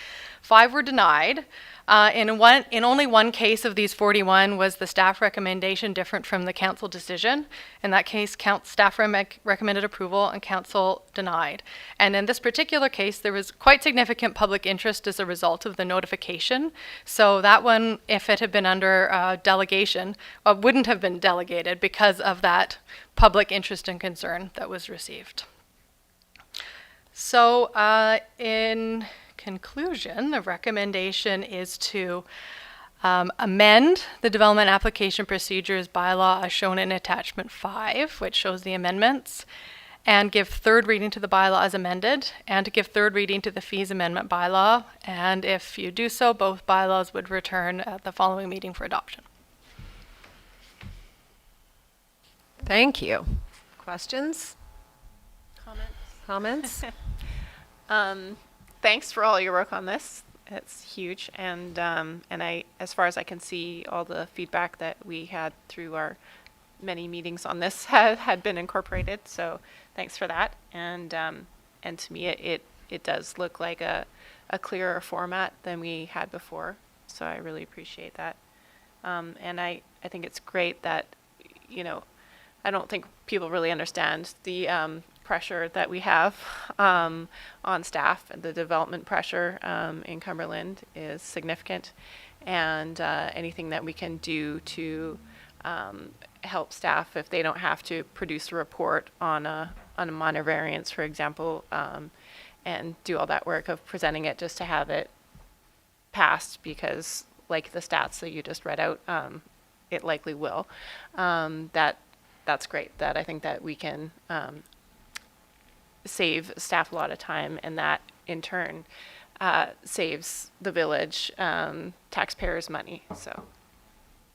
5 were denied. In only one case of these 41 was the staff recommendation different from the council decision. In that case, staff recommended approval and council denied. And in this particular case, there was quite significant public interest as a result of the notification. So that one, if it had been under delegation, wouldn't have been delegated because of that public interest and concern that was received. So in conclusion, the recommendation is to amend the development application procedures bylaw as shown in attachment 5, which shows the amendments, and give third reading to the bylaw as amended, and to give third reading to the fees amendment bylaw. And if you do so, both bylaws would return at the following meeting for adoption. Thank you. Questions? Comments? Thanks for all your work on this. It's huge, and I, as far as I can see, all the feedback that we had through our many meetings on this had been incorporated. So thanks for that. And to me, it does look like a clearer format than we had before. So I really appreciate that. And I think it's great that I don't think people really understand the pressure that we have on staff. The development pressure in Cumberland is significant, and anything that we can do to help staff if they don't have to produce a report on a minor variance, for example, and do all that work of presenting it just to have it passed, because like the stats that you just read out, it likely will. That's great. That I think that we can save staff a lot of time, and that in turn saves the village taxpayers money. So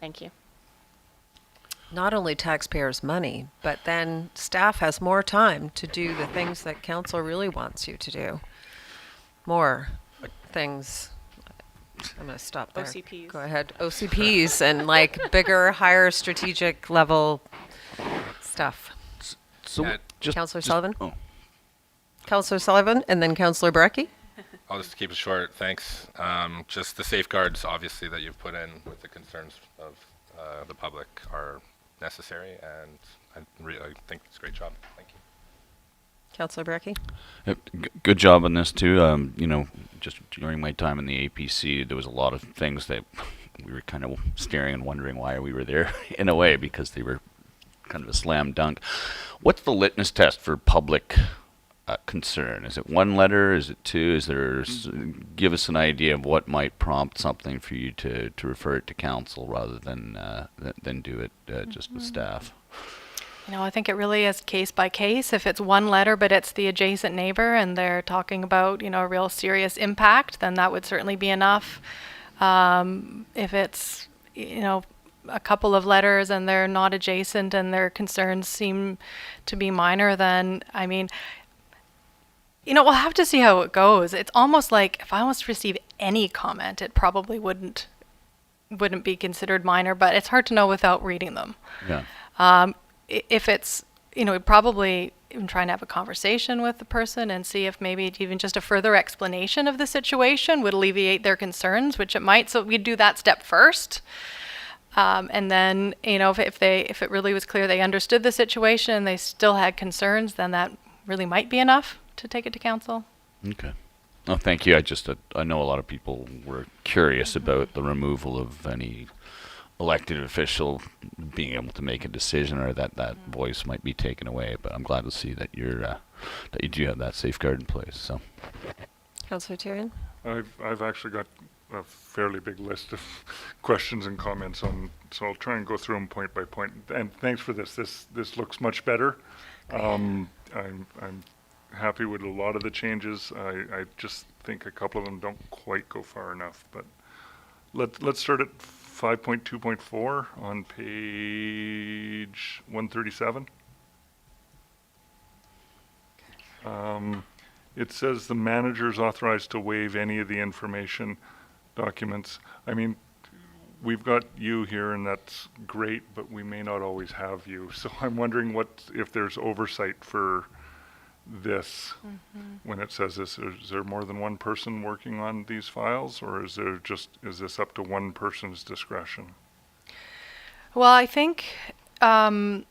thank you. Not only taxpayers' money, but then staff has more time to do the things that council really wants you to do. More things I'm going to stop there. OCPs. Go ahead. OCPs and like bigger, higher strategic level stuff. So Yeah, Councillor Sullivan? Oh, Councillor Sullivan and then Councillor Barecki. I'll just keep it short. Thanks. Just the safeguards, obviously, that you've put in with the concerns of the public are necessary, and I think it's a great job. Thank you. Councillor Barecki. Good job on this too. You know, just during my time in the APC, there was a lot of things that we were kind of staring and wondering why we were there in a way, because they were kind of a slam dunk. What's the litmus test for public concern? Is it one letter? Is it two? Is there? Give us an idea of what might prompt something for you to refer it to council rather than do it just with staff. You know, I think it really is case by case. If it's one letter, but it's the adjacent neighbor and they're talking about, you know, a real serious impact, then that would certainly be enough. If it's, you know, a couple of letters and they're not adjacent and their concerns seem to be minor, then, I mean, you know, we'll have to see how it goes. It's almost like if I was to receive any comment, it probably wouldn't be considered minor, but it's hard to know without reading them. Yeah. If it's, you know, probably even trying to have a conversation with the person and see if maybe even just a further explanation of the situation would alleviate their concerns, which it might. So we'd do that step first. And then, you know, if it really was clear they understood the situation and they still had concerns, then that really might be enough to take it to council. Okay. Oh, thank you. I know a lot of people were curious about the removal of any elected official being able to make a decision, or that voice might be taken away. But I'm glad to see that that you do have that safeguard in place. So, Councillor Tyrion. I've actually got a fairly big list of questions and comments on, so I'll try and go through them point by point. And thanks for this. This looks much better. I'm happy with a lot of the changes. I just think a couple of them don't quite go far enough. But let's start at 5.2.4 on page 137. It says the manager is authorized to waive any of the information documents. I mean, we've got you here and that's great, but we may not always have you. So I'm wondering if there's oversight for this when it says this. Is there more than one person working on these files, or is this up to one person's discretion? Well, I think you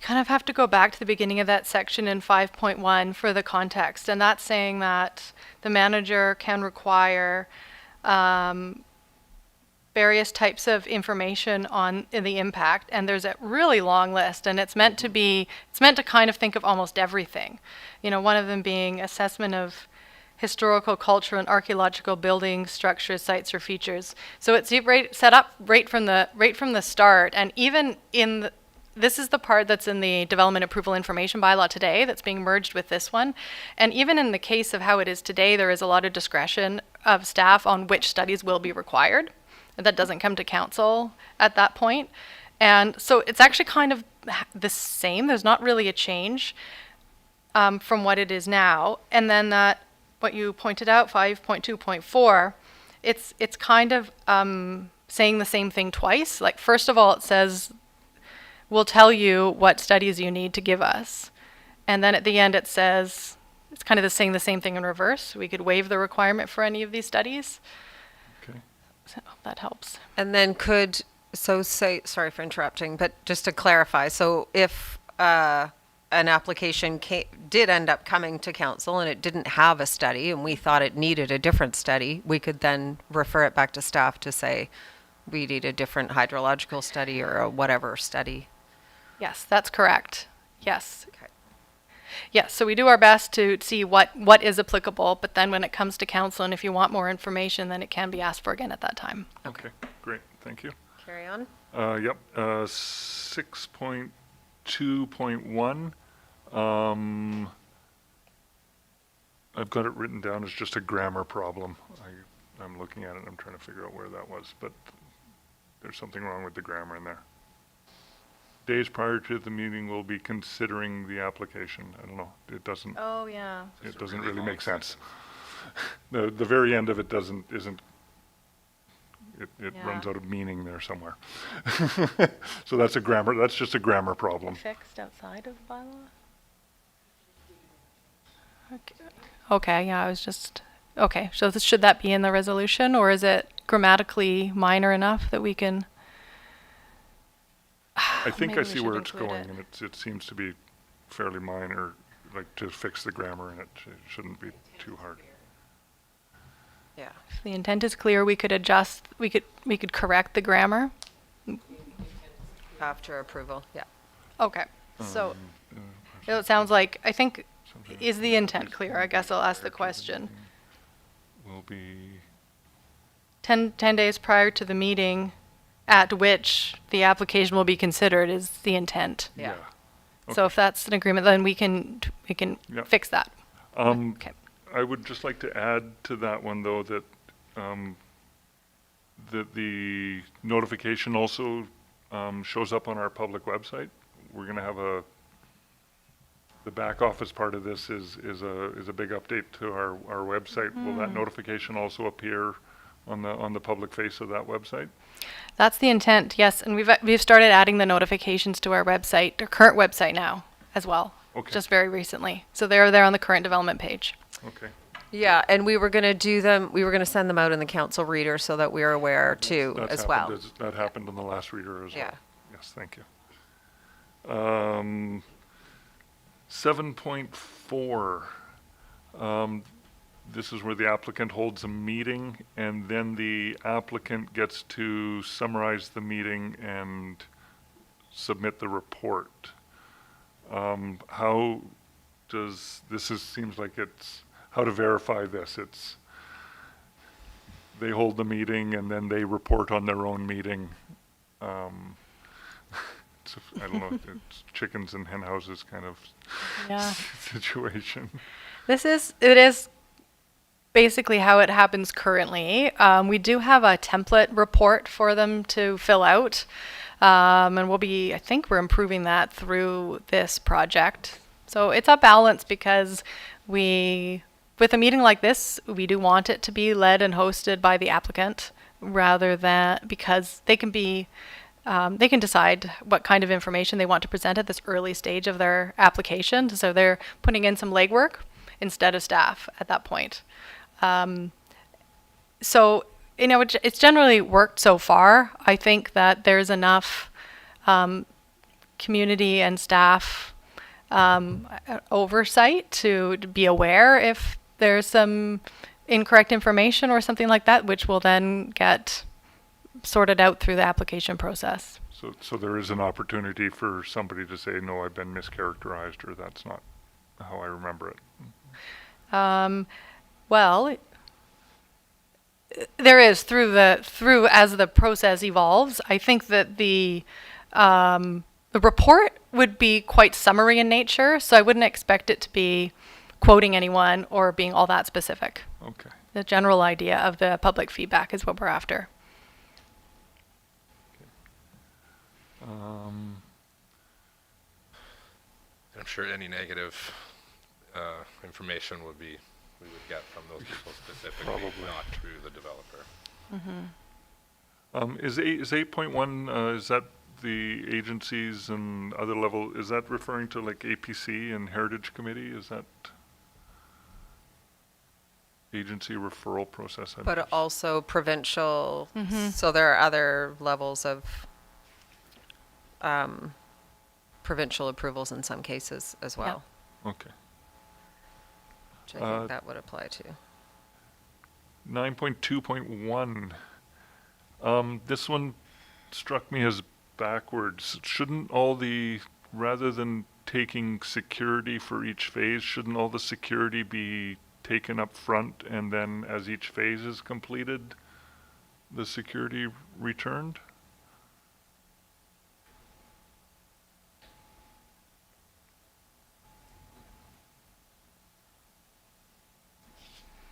kind of have to go back to the beginning of that section in 5.1 for the context, and that's saying that the manager can require various types of information on the impact, and there's a really long list, and it's meant to kind of think of almost everything. You know, one of them being assessment of historical, cultural, and archaeological buildings, structures, sites, or features. So it's set up right from the start, and even this is the part that's in the Development Approval Information Bylaw today that's being merged with this one. And even in the case of how it is today, there is a lot of discretion of staff on which studies will be required. That doesn't come to council at that point. And so it's actually kind of the same. There's not really a change from what it is now. And then what you pointed out, 5.2.4, it's kind of saying the same thing twice. Like, first of all, it says, we'll tell you what studies you need to give us. And then at the end it says, it's kind of saying the same thing in reverse. We could waive the requirement for any of these studies. Okay. So that helps. And then sorry for interrupting, but just to clarify, so if an application did end up coming to council and it didn't have a study and we thought it needed a different study, we could then refer it back to staff to say, we need a different hydrological study or a whatever study. Yes, that's correct. Yes. Okay. Yes, so we do our best to see what is applicable, but then when it comes to council and if you want more information, then it can be asked for again at that time. Okay, great, thank you. Carry on. Yep, 6.2.1. I've got it written down as just a grammar problem. I'm looking at it and I'm trying to figure out where that was, but there's something wrong with the grammar in there. Days prior to the meeting, we'll be considering the application. I don't know, it doesn't. Oh, yeah. It doesn't really make sense. The very end of it isn't it Yeah. runs out of meaning there somewhere. So that's just a grammar problem. Fixed outside of the bylaw? Okay, yeah, I was just, okay, so should that be in the resolution, or is it grammatically minor enough that we can? I think Maybe I we see should where it's include going, it. and it seems to be fairly minor, like to fix the grammar, and it shouldn't be too hard. Yeah. If the intent is clear, we could adjust, we could correct the grammar. After approval, yeah. Okay, so it sounds like, I think, is the intent clear? I guess I'll ask the question. Will be, 10 days prior to the meeting at which the application will be considered is the intent. Yeah. So if that's an agreement, then we can Yep. fix that. Okay. I would just like to add to that one, though, that that the notification also shows up on our public website. We're going to have the back office part of this is a big update to our website. Will that notification also appear on the public face of that website? That's the intent, yes, and we've started adding the notifications to our website, our current website now as well. Okay. Just very recently. So they're there on the current development page. Okay. Yeah, and we were going to send them out in the council reader so that we're aware too That's as well. that happened in the last reader as well. Yeah. Yes, thank you. 7.4. This is where the applicant holds a meeting, and then the applicant gets to summarize the meeting and submit the report. How does seems like it's how to verify this? It's they hold the meeting and then they report on their own meeting. I don't know, it's chickens and hen houses kind of Yeah. situation. It is basically how it happens currently. We do have a template report for them to fill out. And I think we're improving that through this project. So it's a balance because with a meeting like this, we do want it to be led and hosted by the applicant rather than, because they can decide what kind of information they want to present at this early stage of their application. So they're putting in some legwork instead of staff at that point. So, it's generally worked so far. I think that there's enough community and staff oversight to be aware if there's some incorrect information or something like that, which will then get sorted out through the application process. So there is an opportunity for somebody to say, no, I've been mischaracterized, or that's not how I remember it. Well, there is through as the process evolves. I think that the report would be quite summary in nature, so I wouldn't expect it to be quoting anyone or being all that specific. Okay. The general idea of the public feedback is what we're after. I'm sure any negative information we would get from those people specifically, Probably. not through the developer. Is 8.1, is that the agencies and other level, is that referring to like APC and Heritage Committee? Is that agency referral process? But also provincial, so there are other levels of provincial approvals in some cases as well, Okay. which I think that would apply to. 9.2.1. This one struck me as backwards. Shouldn't rather than taking security for each phase, shouldn't all the security be taken up front and then as each phase is completed, the security returned?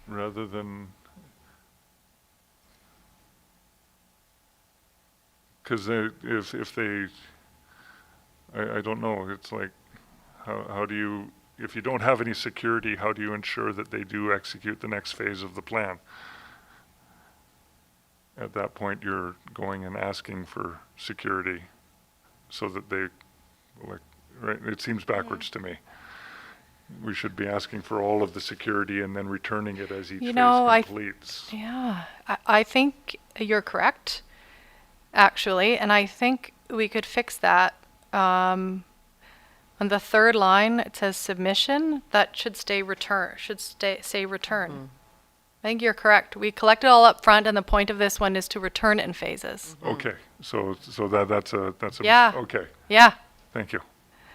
Rather than, because if they, I don't know, it's like, how do you, if you don't have any security, how do you ensure that they do execute the next phase of the plan? at that point, you're going and asking for security so that they, like, right, it seems backwards to me. We should be asking for all of the security and then returning it as each You phase know, completes. Yeah, I think you're correct, actually, and I think we could fix that. On the third line, it says submission. That should stay return. Say return. I think you're correct. We collect it all up front, and the point of this one is to return it in phases. Okay, so that's a Yeah. okay. Yeah. Thank you.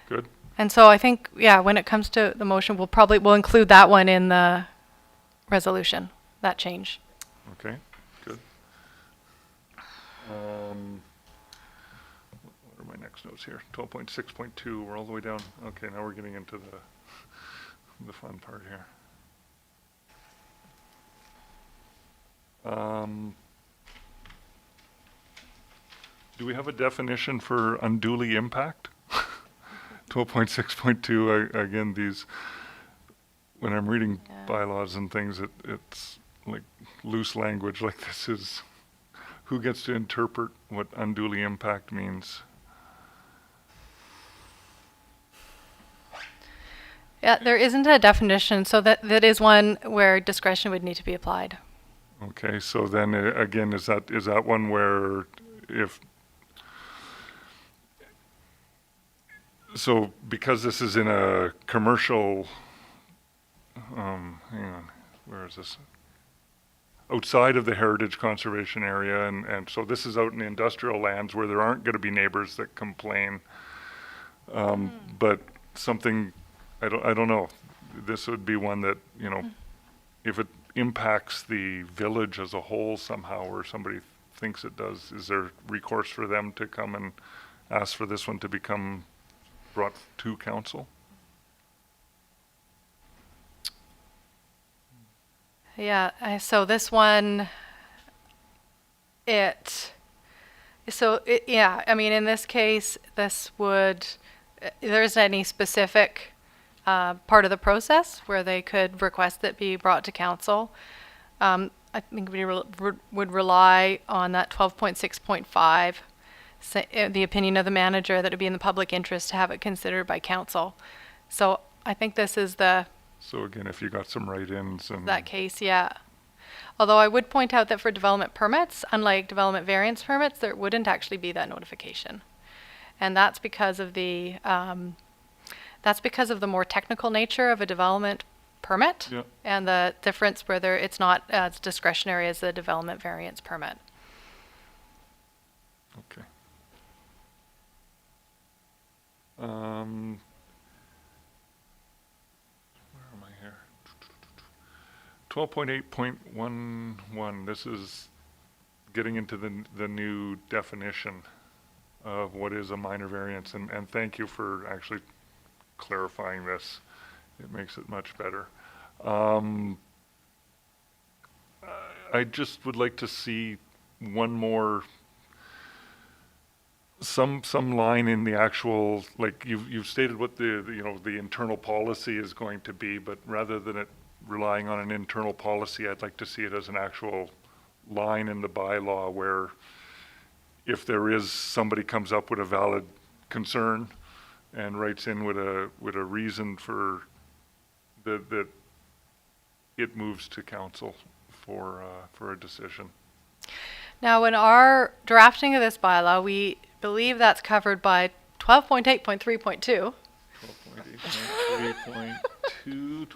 Good. And so I think, yeah, when it comes to the motion, we'll include that one in the resolution, that change. Okay. Good. What are my next notes here? 12.6.2. We're all the way down. Okay, now we're getting into the fun part here. Do we have a definition for unduly impact? 12.6.2, again, these, when I'm reading bylaws and things, it's like loose language like this is, who gets to interpret what unduly impact means? Yeah, there isn't a definition, so that is one where discretion would need to be applied. Okay, so then again, is that one where if, so because this is in a commercial, hang on, where is this? Outside of the heritage conservation area, and so this is out in the industrial lands where there aren't going to be neighbors that complain. But something, I don't know, this would be one that, you know, if it impacts the village as a whole somehow, or somebody thinks it does, is there recourse for them to come and ask for this one to become brought to council? Yeah, so this one, yeah, I mean, in this case, this would, there isn't any specific part of the process where they could request that be brought to council. I think we would rely on that 12.6.5, the opinion of the manager, that it would be in the public interest to have it considered by council. So I think this is So again, if you got some write-ins and that case, yeah. Although I would point out that for development permits, unlike development variance permits, there wouldn't actually be that notification. And that's because of the more technical nature of a development permit, yeah. and the difference whether it's not as discretionary as the development variance permit. Okay. Where am I here? 12.8.11, this is getting into the new definition of what is a minor variance, and thank you for actually clarifying this. It makes it much better. I just would like to see one more, some line in the actual, like you've stated what the internal policy is going to be, but rather than it relying on an internal policy, I'd like to see it as an actual line in the bylaw where if there is, somebody comes up with a valid concern and writes in with a reason for that it moves to council for a decision. Now, in our drafting of this bylaw, we believe that's covered by 12.8.3.2. 12.8.3.2.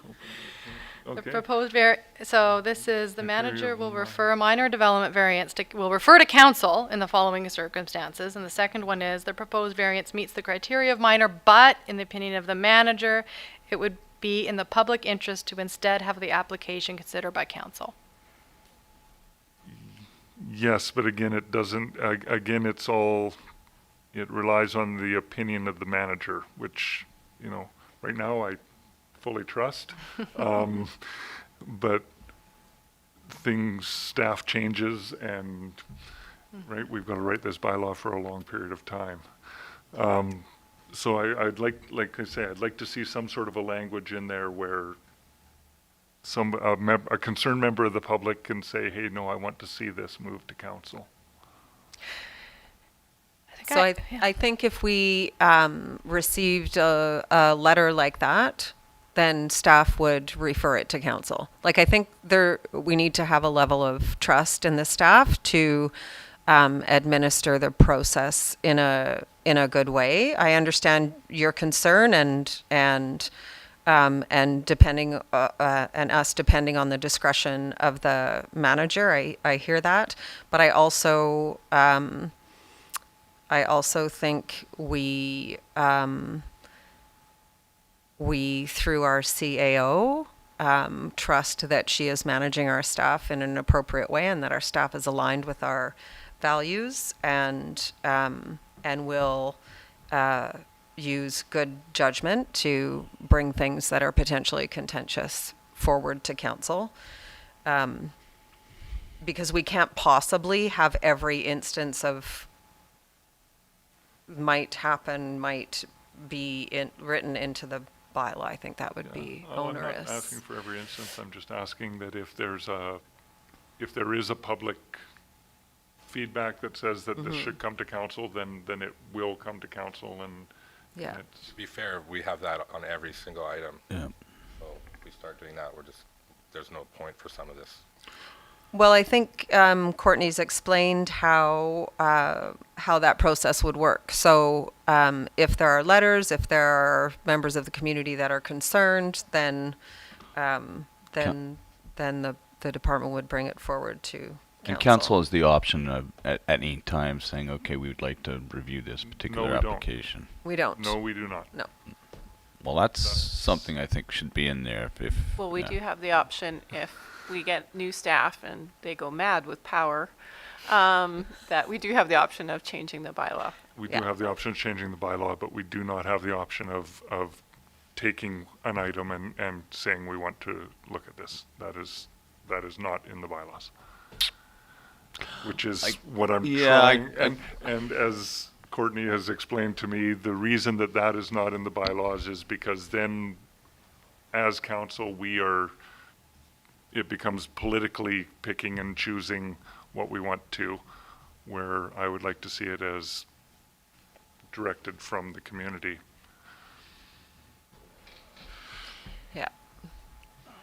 The Okay. proposed so this is the manager will Criteria of refer a minor development variance will refer to council in the following circumstances. And the second one is the proposed variance meets the criteria of minor, but in the opinion of the manager, it would be in the public interest to instead have the application considered by council. Yes, but again, it doesn't, again, it relies on the opinion of the manager, which, right now I fully trust. But staff changes and, right, we've got to write this bylaw for a long period of time. So I'd like I say, I'd like to see some sort of a language in there where a concerned member of the public can say, hey, no, I want to see this move to council. So I think if we received a letter like that, then staff would refer it to council. Like, I think we need to have a level of trust in the staff to administer the process in a good way. I understand your concern and depending and us depending on the discretion of the manager. I hear that, but I also think we through our CAO trust that she is managing our staff in an appropriate way, and that our staff is aligned with our values, and will use good judgment to bring things that are potentially contentious forward to council. Because we can't possibly have every instance of might be written into the bylaw. I think that would be onerous. I'm not asking for every instance. I'm just asking that if there is a public feedback that says that this should come to council, then it will come to council, and Yeah. To be fair, we have that on every single item. Yeah. So if we start doing that, there's no point for some of this. Well, I think Courtney's explained how that process would work. So if there are letters, if there are members of the community that are concerned, then the department would bring it forward to council. And council has the option of at any time saying, okay, we would like to review this particular we don't. application. We don't. no, we do not. No. Well, that's something I think should be in there. If Well, we yeah. do have the option if we get new staff and they go mad with power, that we do have the option of changing the bylaw. We Yeah. do have the option of changing the bylaw, but we do not have the option of taking an item and saying we want to look at this. That is not in the bylaws. Which is what I'm trying, and as Courtney has explained to me, the reason that is not in the bylaws is because then, as council, it becomes politically picking and choosing what we want to, where I would like to see it as directed from the community. Yeah.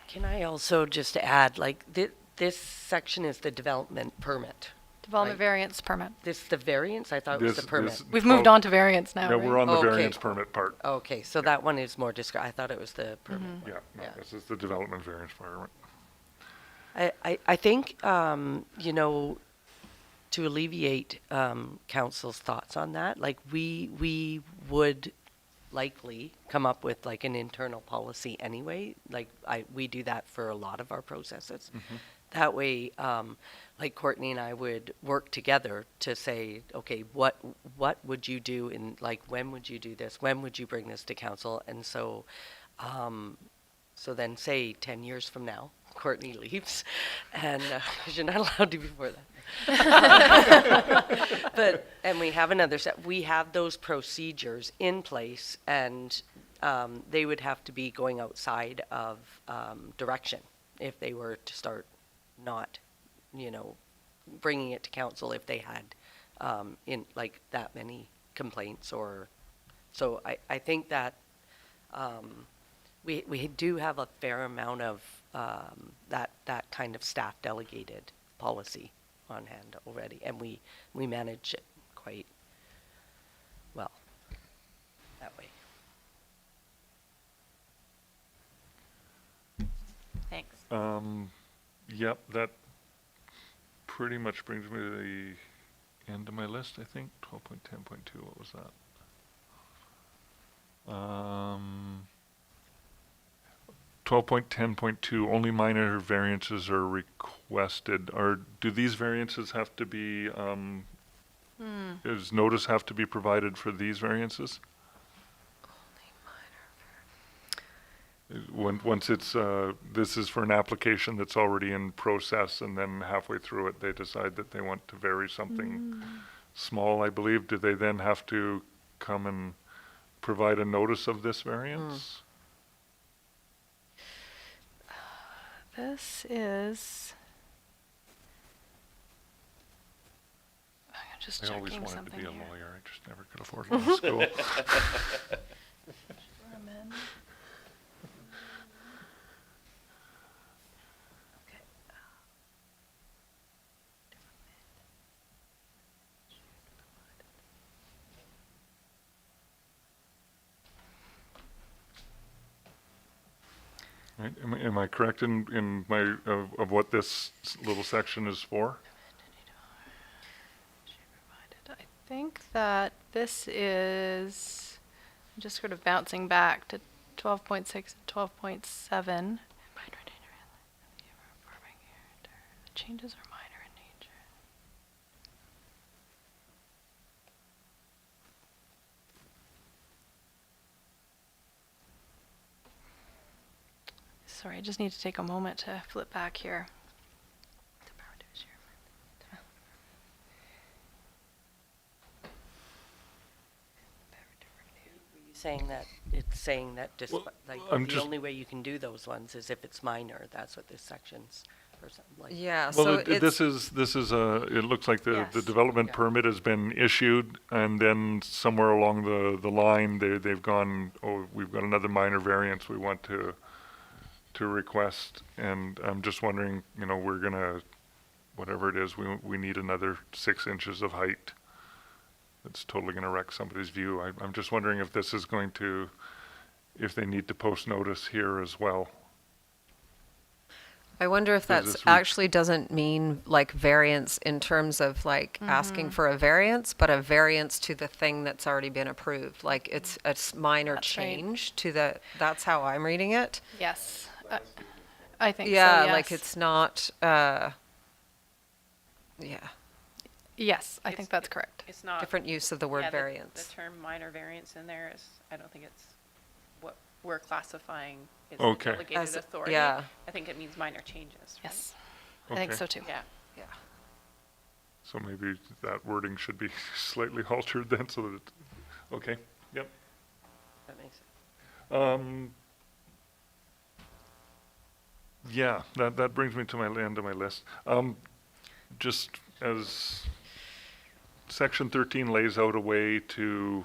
Can I also just add, like, this section is the development permit. Development Right. variance permit. This the variance? I thought it was the permit. We've moved on to variance now, Yeah, right? we're on the Okay. variance permit part. Okay, so that one is more I thought it was the permit. Yeah, no, Yeah. this is the development variance part. I think, to alleviate council's thoughts on that, like, we would likely come up with like an internal policy anyway. Like, we do that for a lot of our processes. That way, like Courtney and I would work together to say, okay, what would you do, and like, when would you do this? When would you bring this to council? And so, so then say 10 years from now, Courtney leaves, and 'cause you're not allowed to before that. And we have another set. We have those procedures in place, and they would have to be going outside of direction if they were to start not, bringing it to council if they had in like that many complaints or. So I think that we do have a fair amount of that kind of staff delegated policy on hand already, and we manage it quite well that way. Thanks. Yep, that pretty much brings me to the end of my list, I think. 12.10.2, what was that? 12.10.2, only minor variances are requested. Do these variances have to be, does notice have to be provided for these variances? Once it's, this is for an application that's already in process, and then halfway through it, they decide that they want to vary something small, I believe, do they then have to come and provide a notice of this variance? this is. I'm just I always checking wanted to something be a here. lawyer. I just never could afford law school. Sherman. Okay. Right? Am I correct in my of what this little section is for? I think that this is just sort of bouncing back to 12.6 and 12.7. The changes are minor in nature. Sorry, I just need to take a moment to flip back here. Saying that, it's saying that Well, like, I'm the just- only way you can do those ones is if it's minor. That's what this section's, or something like. Yeah, Well, so this is it looks like the Yes. development Yeah. permit has been issued, and then somewhere along the line, they've gone, oh, we've got another minor variance we want to request, and I'm just wondering, we're gonna, whatever it is, we need another 6 inches of height. It's totally gonna wreck somebody's view. I'm just wondering if this is going to, if they need to post notice here as well. I wonder if Does that this actually doesn't mean like variance in terms of like asking for a variance, but a variance to the thing that's already been approved. Like it's a minor That's right. change to that's how I'm reading it. Yes. I think Yeah, so, yes. like it's not, yeah, Yes, I think that's correct. It's not. different use of the word yeah, variance. The term minor variance in there is, I don't think it's what we're classifying as Okay. delegated As- authority. yeah. I think it means minor changes, right? Yes. I think Okay. so too. Yeah. Yeah. So maybe that wording should be slightly altered then, so that it, okay, yep. That makes sense. Yeah, that brings me to my end of my list. Just as section 13 lays out a way to,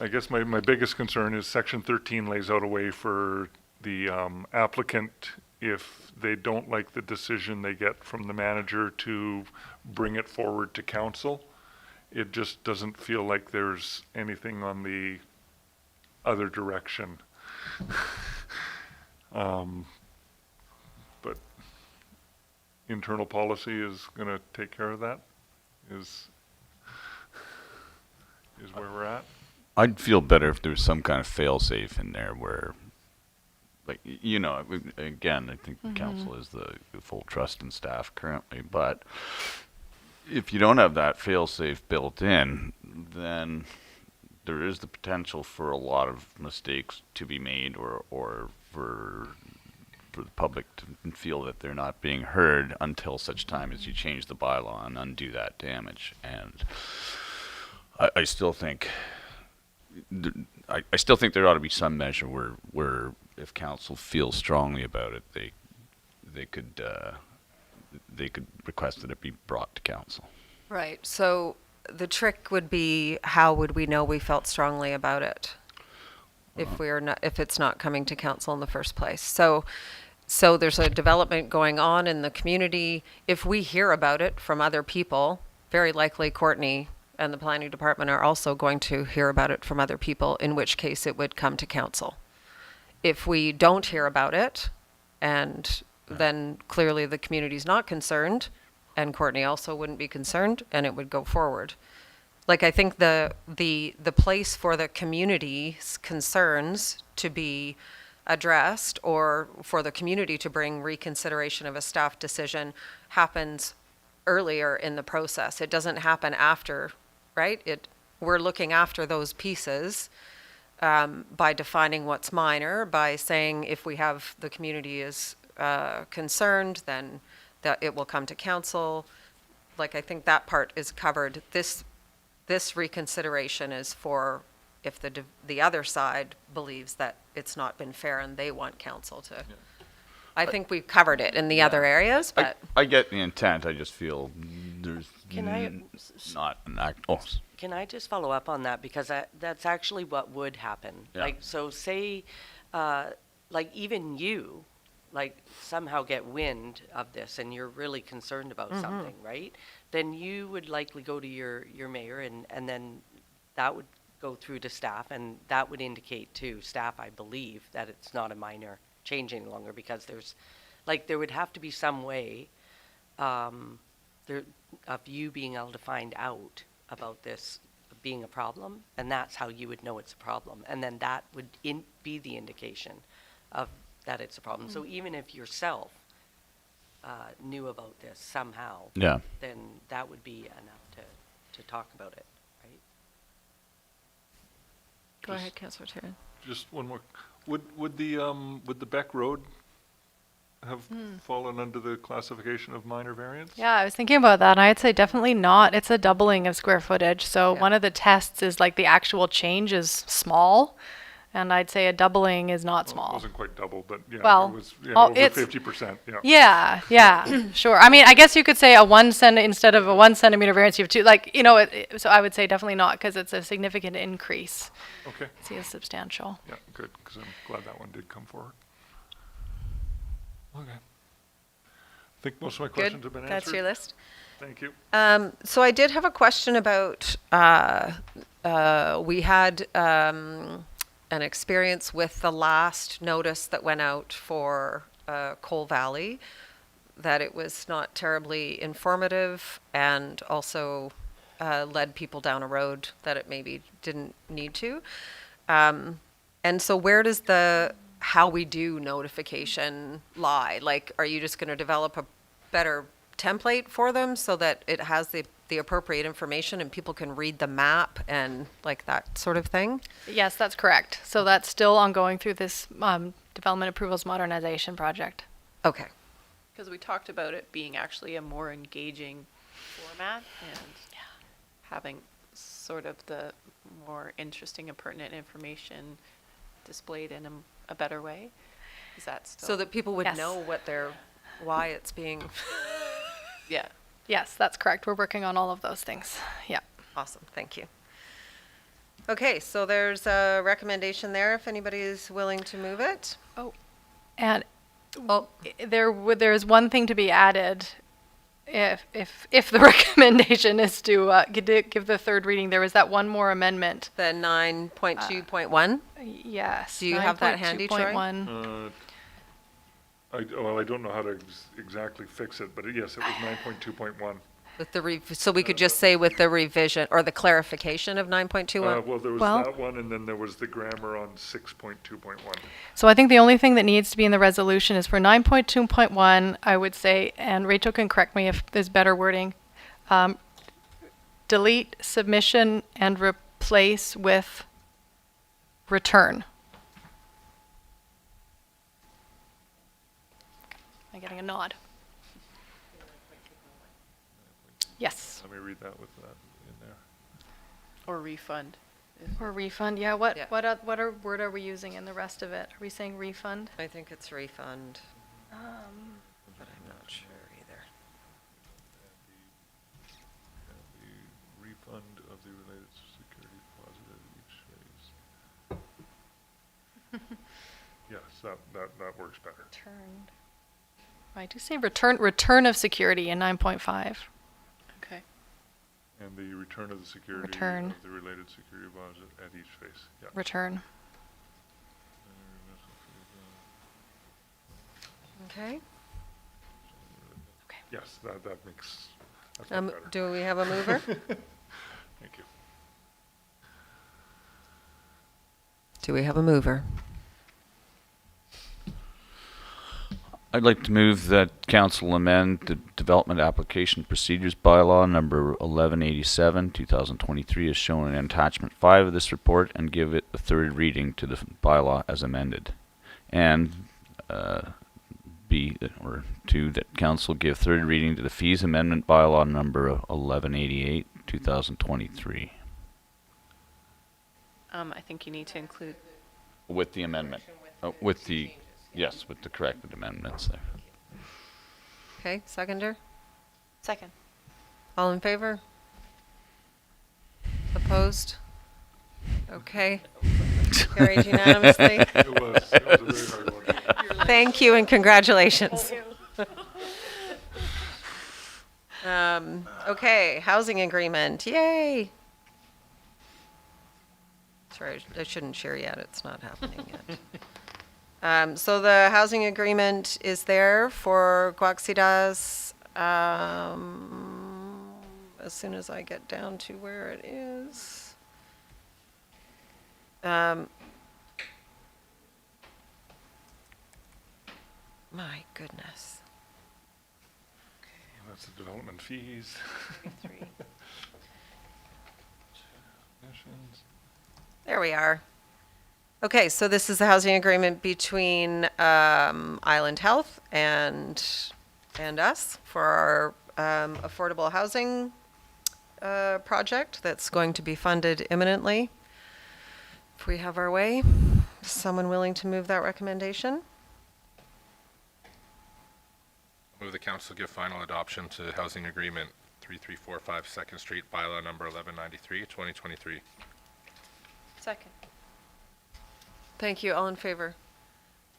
I guess my biggest concern is section 13 lays out a way for the applicant, if they don't like the decision they get from the manager, to bring it forward to council. It just doesn't feel like there's anything on the other direction. But internal policy is going to take care of that, is where we're at. I'd feel better if there was some kind of fail-safe in there where, like, again, I think the council is the full trust in staff currently, but if you don't have that fail-safe built in, then there is the potential for a lot of mistakes to be made, or for the public to feel that they're not being heard until such time as you change the bylaw and undo that damage. And I still think I still think there ought to be some measure where if council feels strongly about it, they could request that it be brought to council. Right. So the trick would be, how would we know we felt strongly about it if it's not coming to council in the first place? So there's a development going on in the community. If we hear about it from other people, very likely Courtney and the planning department are also going to hear about it from other people, in which case it would come to council. If we don't hear about it, and then clearly the community's not concerned, and Courtney also wouldn't be concerned, and it would go forward. Like, I think the place for the community's concerns to be addressed, or for the community to bring reconsideration of a staff decision, happens earlier in the process. It doesn't happen after, right? We're looking after those pieces by defining what's minor, by saying if we have, the community is concerned, then that it will come to council. Like, I think that part is covered. This reconsideration is for if the other side believes that it's not been fair and they want council to. I think we've covered it in the other areas, but I get the intent. I just feel there's Can I- not an act. Oh, Can I just follow up on that? Because that's actually what would happen. Yeah. Like, so say, like even you, like somehow get wind of this and you're really concerned about something, right? Then you would likely go to your mayor and then that would go through to staff and that would indicate to staff, I believe, that it's not a minor change any longer because there would have to be some way there, of you being able to find out about this being a problem, and that's how you would know it's a problem, and then that would be the indication of that it's a problem. So even if yourself knew about this somehow, yeah. then that would be enough to talk about it, right? go ahead, Councillor Tarrant. Just one more. Would the Beck Road have fallen under the classification of minor variance? Yeah, I was thinking about that, and I'd say definitely not. It's a doubling of square footage. So Yeah. one of the tests is like the actual change is small, and I'd say a doubling is not Well, it small. wasn't quite double, but yeah, Well, it was oh, over it's- 50%. Yeah. Yeah, yeah, sure. I mean, I guess you could say instead of a 1 centimeter variance, you have 2. Like, you know, so I would say definitely not because it's a significant increase. Okay. See, it's substantial. Yeah, good, because I'm glad that one did come forward. Okay. I think most of my questions have been answered. That's your list. Thank you. So I did have a question about, we had an experience with the last notice that went out for Coal Valley, that it was not terribly informative and also led people down a road that it maybe didn't need to. And so where does the how we do notification lie? Like, are you just going to develop a better template for them so that it has the appropriate information and people can read the map and like that sort of thing? Yes, that's correct. So that's still ongoing through this Development Approvals Modernization Project. Okay. Because we talked about it being actually a more engaging format and having sort of the more interesting and pertinent information displayed in a better way. Is that still? So that people would Yes. know why it's being Yeah. Yes, that's correct. We're working on all of those things. Yeah. awesome. Thank you. Okay, so there's a recommendation there if anybody is willing to move it. And Oh, there's one thing to be added. If the recommendation is to give the third reading, there was that one more amendment. the 9.2.1. Yes. Do you have that handy, Troy? 9.2.1. I don't know how to exactly fix it, but yes, it was 9.2.1. With the so we could just say with the revision or the clarification of 9.21. Well, there was Well- that one, and then there was the grammar on 6.2.1. So I think the only thing that needs to be in the resolution is for 9.2.1, I would say, and Rachel can correct me if there's better wording, delete submission and replace with return. Am I getting a nod? Yes. Let me read that with that in there. Or refund. Or refund, yeah. What Yeah. word are we using in the rest of it? Are we saying refund? I think it's refund, but I'm not sure either. And the refund of the related security deposit at each phase. Yes, that works better. Returned. I do say return of security in 9.5. Okay. And the return of the security Return. of the related security deposit at each phase. Yeah. Return. Okay. Yes, that makes, that's much better. Do we have a mover? Thank you. Do we have a mover? I'd like to move that council amend the Development Application Procedures Bylaw number 1187, 2023, as shown in attachment 5 of this report, and give it a third reading to the bylaw as amended. And two, that council give third reading to the Fees Amendment Bylaw number 1188, 2023. I think you need to include With the amendment. With the Yes, with the corrected amendments there. Okay, seconder? Second. All in favor? Opposed? Okay. Carried unanimously. It was a very hard one. Thank you and congratulations. Okay, housing agreement, yay. Sorry, I shouldn't share yet, it's not happening yet. So the housing agreement is there for Guaxidas, as soon as I get down to where it is. My goodness. That's the development fees. Commissions. There we are. Okay, so this is the housing agreement between Island Health and us for our affordable housing project that's going to be funded imminently. If we have our way, is someone willing to move that recommendation? Move the council give final adoption to housing agreement 3345 2nd Street, bylaw number 1193, 2023. Second. Thank you. All in favor?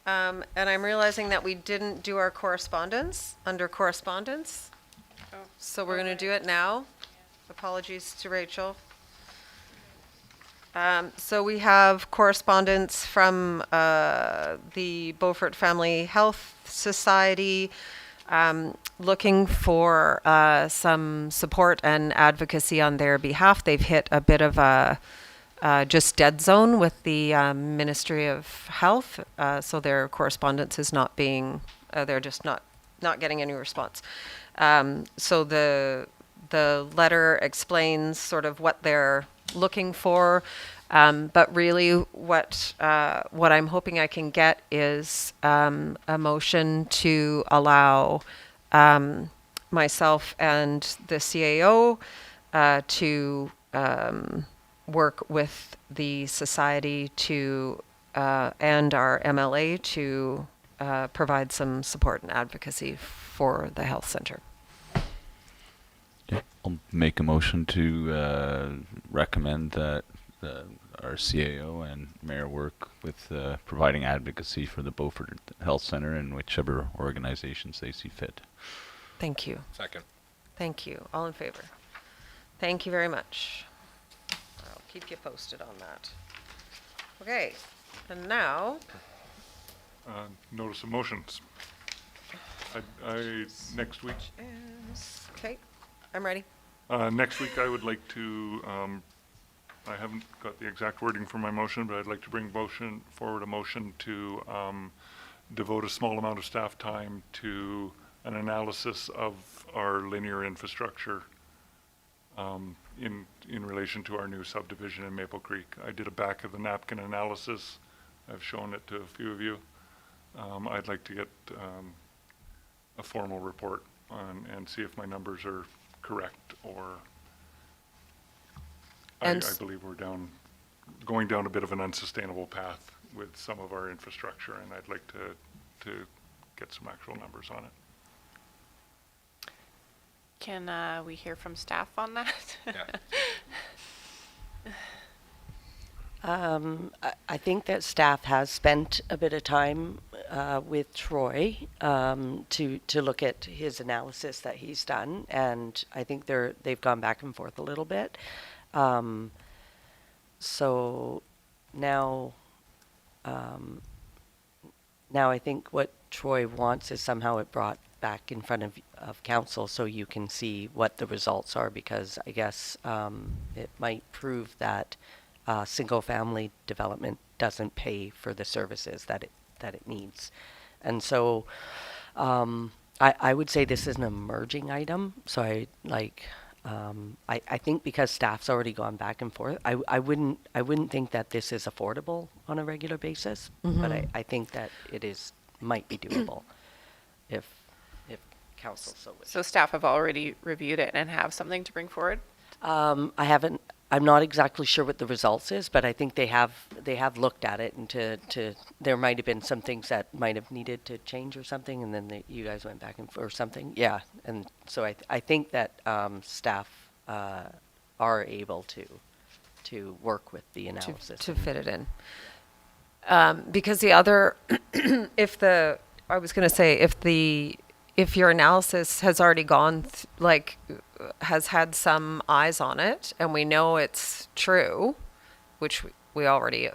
And I'm realizing that we didn't do our correspondence under correspondence. Oh, So we're going to do it now. Apologies to Rachel. So we have correspondence from the Beaufort Family Health Society looking for some support and advocacy on their behalf. They've hit a bit of a just dead zone with the Ministry of Health, so their correspondence is not being, they're just not getting any response. So the letter explains sort of what they're looking for, but really what I'm hoping I can get is a motion to allow myself and the CAO to work with the society to and our MLA to provide some support and advocacy for the health center. Yeah, I'll make a motion to recommend that our CAO and mayor work with providing advocacy for the Beaufort Health Center and whichever organizations they see fit. Thank you. Second. Thank you. All in favor? Thank you very much. I'll keep you posted on that. Okay, and now, Notice of motions. Next week, okay, I'm ready. next week I would like to, I haven't got the exact wording for my motion, but I'd like to bring forward a motion to devote a small amount of staff time to an analysis of our linear infrastructure in relation to our new subdivision in Maple Creek. I did a back of the napkin analysis. I've shown it to a few of you. I'd like to get a formal report on and see if my numbers are correct, or I believe we're going down a bit of an unsustainable path with some of our infrastructure, and I'd like to get some actual numbers on it. Can we hear from staff on that? Yeah. I think that staff has spent a bit of time with Troy to look at his analysis that he's done, and I think they've gone back and forth a little bit. So now I think what Troy wants is somehow it brought back in front of council so you can see what the results are, because I guess it might prove that single-family development doesn't pay for the services that it needs. And so I would say this is an emerging item. So I think because staff's already gone back and forth, I wouldn't think that this is affordable on a regular basis, but I think that it might be doable if council so wishes. So staff have already reviewed it and have something to bring forward? I haven't I'm not exactly sure what the results is, but I think they have looked at it, and there might have been some things that might have needed to change or something, and then you guys went back and or something. Yeah, and so I think that staff are able to work with the analysis to fit it in. Because the other, I was going to say, if your analysis has already gone, has had some eyes on it, and we know it's true, which we already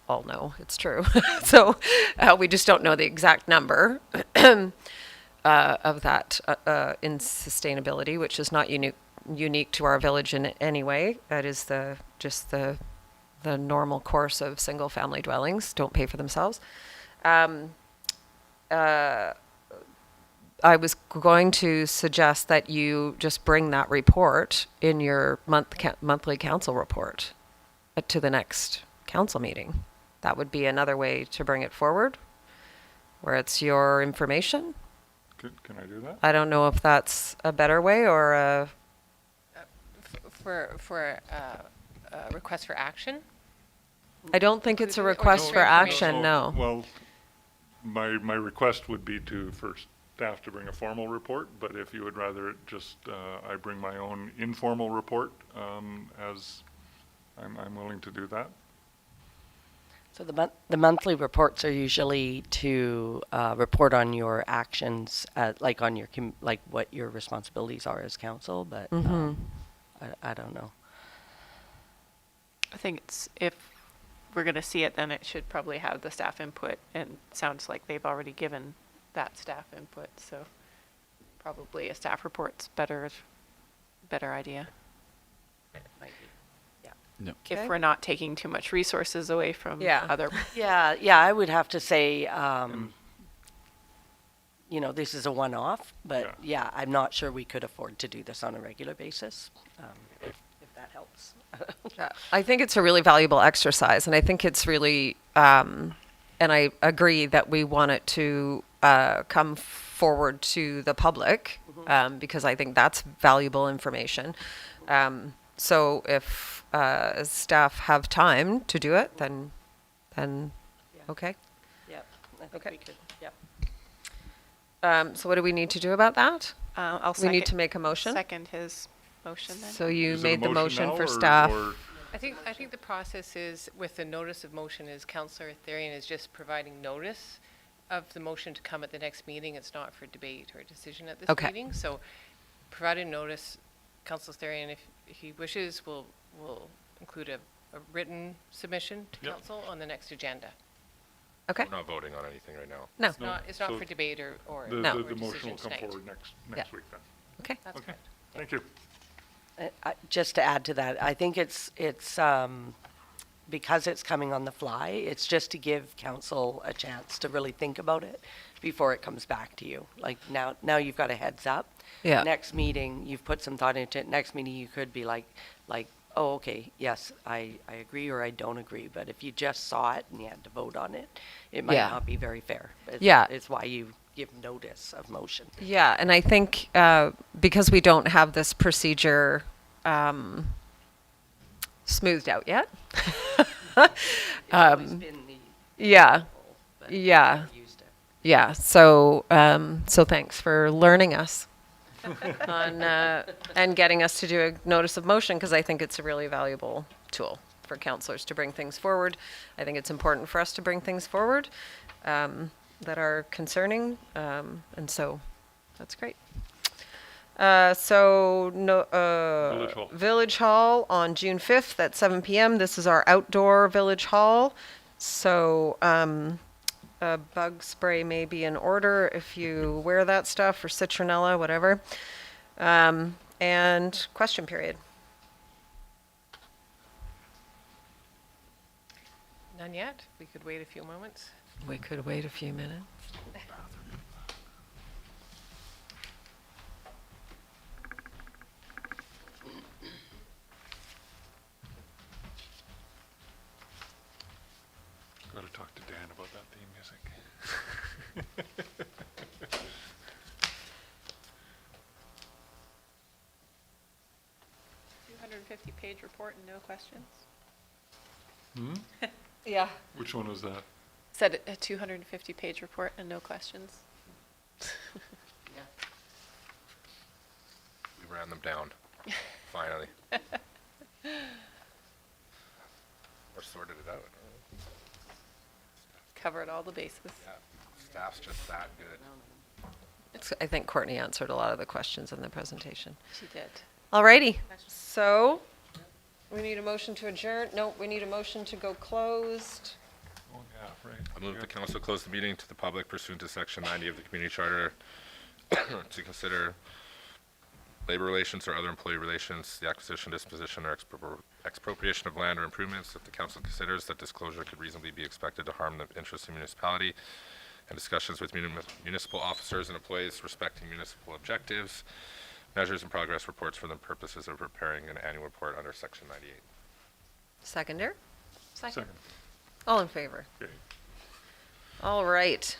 all know it's true. So we just don't know the exact number of that in sustainability, which is not unique to our village in any way. That is just the normal course of single-family dwellings don't pay for themselves. I was going to suggest that you just bring that report in your monthly council report to the next council meeting. That would be another way to bring it forward, where it's your information. Can I do that? I don't know if that's a better way or a... For a request for action? I don't think it's a request just for action, Oh, no. Well, my request would be for staff to bring a formal report, but if you would rather it just, I bring my own informal report, as I'm willing to do that. So the monthly reports are usually to report on your actions, like on your like what your responsibilities are as council. But I don't know. I think if we're going to see it, then it should probably have the staff input, and it sounds like they've already given that staff input, so probably a staff report's better idea. Might be. Yeah. If we're not taking too much resources away from Yeah. other. Yeah, I would have to say, this is a one-off, but yeah, I'm not sure we could afford to do this on a regular basis, if that helps. I think it's a really valuable exercise, and I think it's really, and I agree that we want it to come forward to the public, because I think that's valuable information. So if staff have time to do it, then okay. Yep, I think Okay. we could, yep. So what do we need to do about that? I'll We need to make a motion? second his motion then. So you Is it a made the motion now for or- staff. or- I think the process is, with the notice of motion, is Councillor Therian is just providing notice of the motion to come at the next meeting. It's not for debate or decision at this Okay. meeting. So provided notice, Councillor Therian, if he wishes, will include a written submission to Yep. council on the next agenda. Okay. We're not voting on anything right now. No. It's not so for debate or The No. or motion will decision come tonight. forward next week then. Okay. That's Okay, correct. thank you. Just to add to that, I think it's because it's coming on the fly, it's just to give council a chance to really think about it before it comes back to you. Like now you've got a heads up. Yeah. Next meeting, you've put some thought into it. Next meeting, you could be like, oh, okay, yes, I agree or I don't agree. But if you just saw it and you had to vote on it, it might Yeah. not be very fair. Yeah. It's why you give notice of motion. Yeah, and I think because we don't have this procedure smoothed out yet. It's always been the Yeah, but yeah, we're used to it. yeah. So so thanks for learning us on and getting us to do a notice of motion, because I think it's a really valuable tool for councillors to bring things forward. I think it's important for us to bring things forward that are concerning, and so that's great. Village Hall. Village Hall on June 5th at 7 p.m. This is our outdoor Village Hall. So a bug spray may be in order if you wear that stuff, or citronella, whatever. And question period. None yet? We could wait a few moments. We could wait a few minutes. Got to talk to Dan about that theme music. 250 250-page report and no questions? Yeah. Which one was that? Said a 250-page report and no questions. We ran them down, finally. Or sorted it out. Covered all the bases. Yeah, staff's just that good. I think Courtney answered a lot of the questions in the presentation. She did. Alrighty, so we need a motion to adjourn. No, we need a motion to go closed. Oh, yeah, right. I move the council close the meeting to the public pursuant to section 90 of the community charter to consider labor relations or other employee relations, the acquisition, disposition, or expropriation of land or improvements if the council considers that disclosure could reasonably be expected to harm the interests of the municipality, and discussions with municipal officers and employees respecting municipal objectives, measures and progress reports for the purposes of preparing an annual report under section 98. Seconder? Second. All in favor? Okay. All right.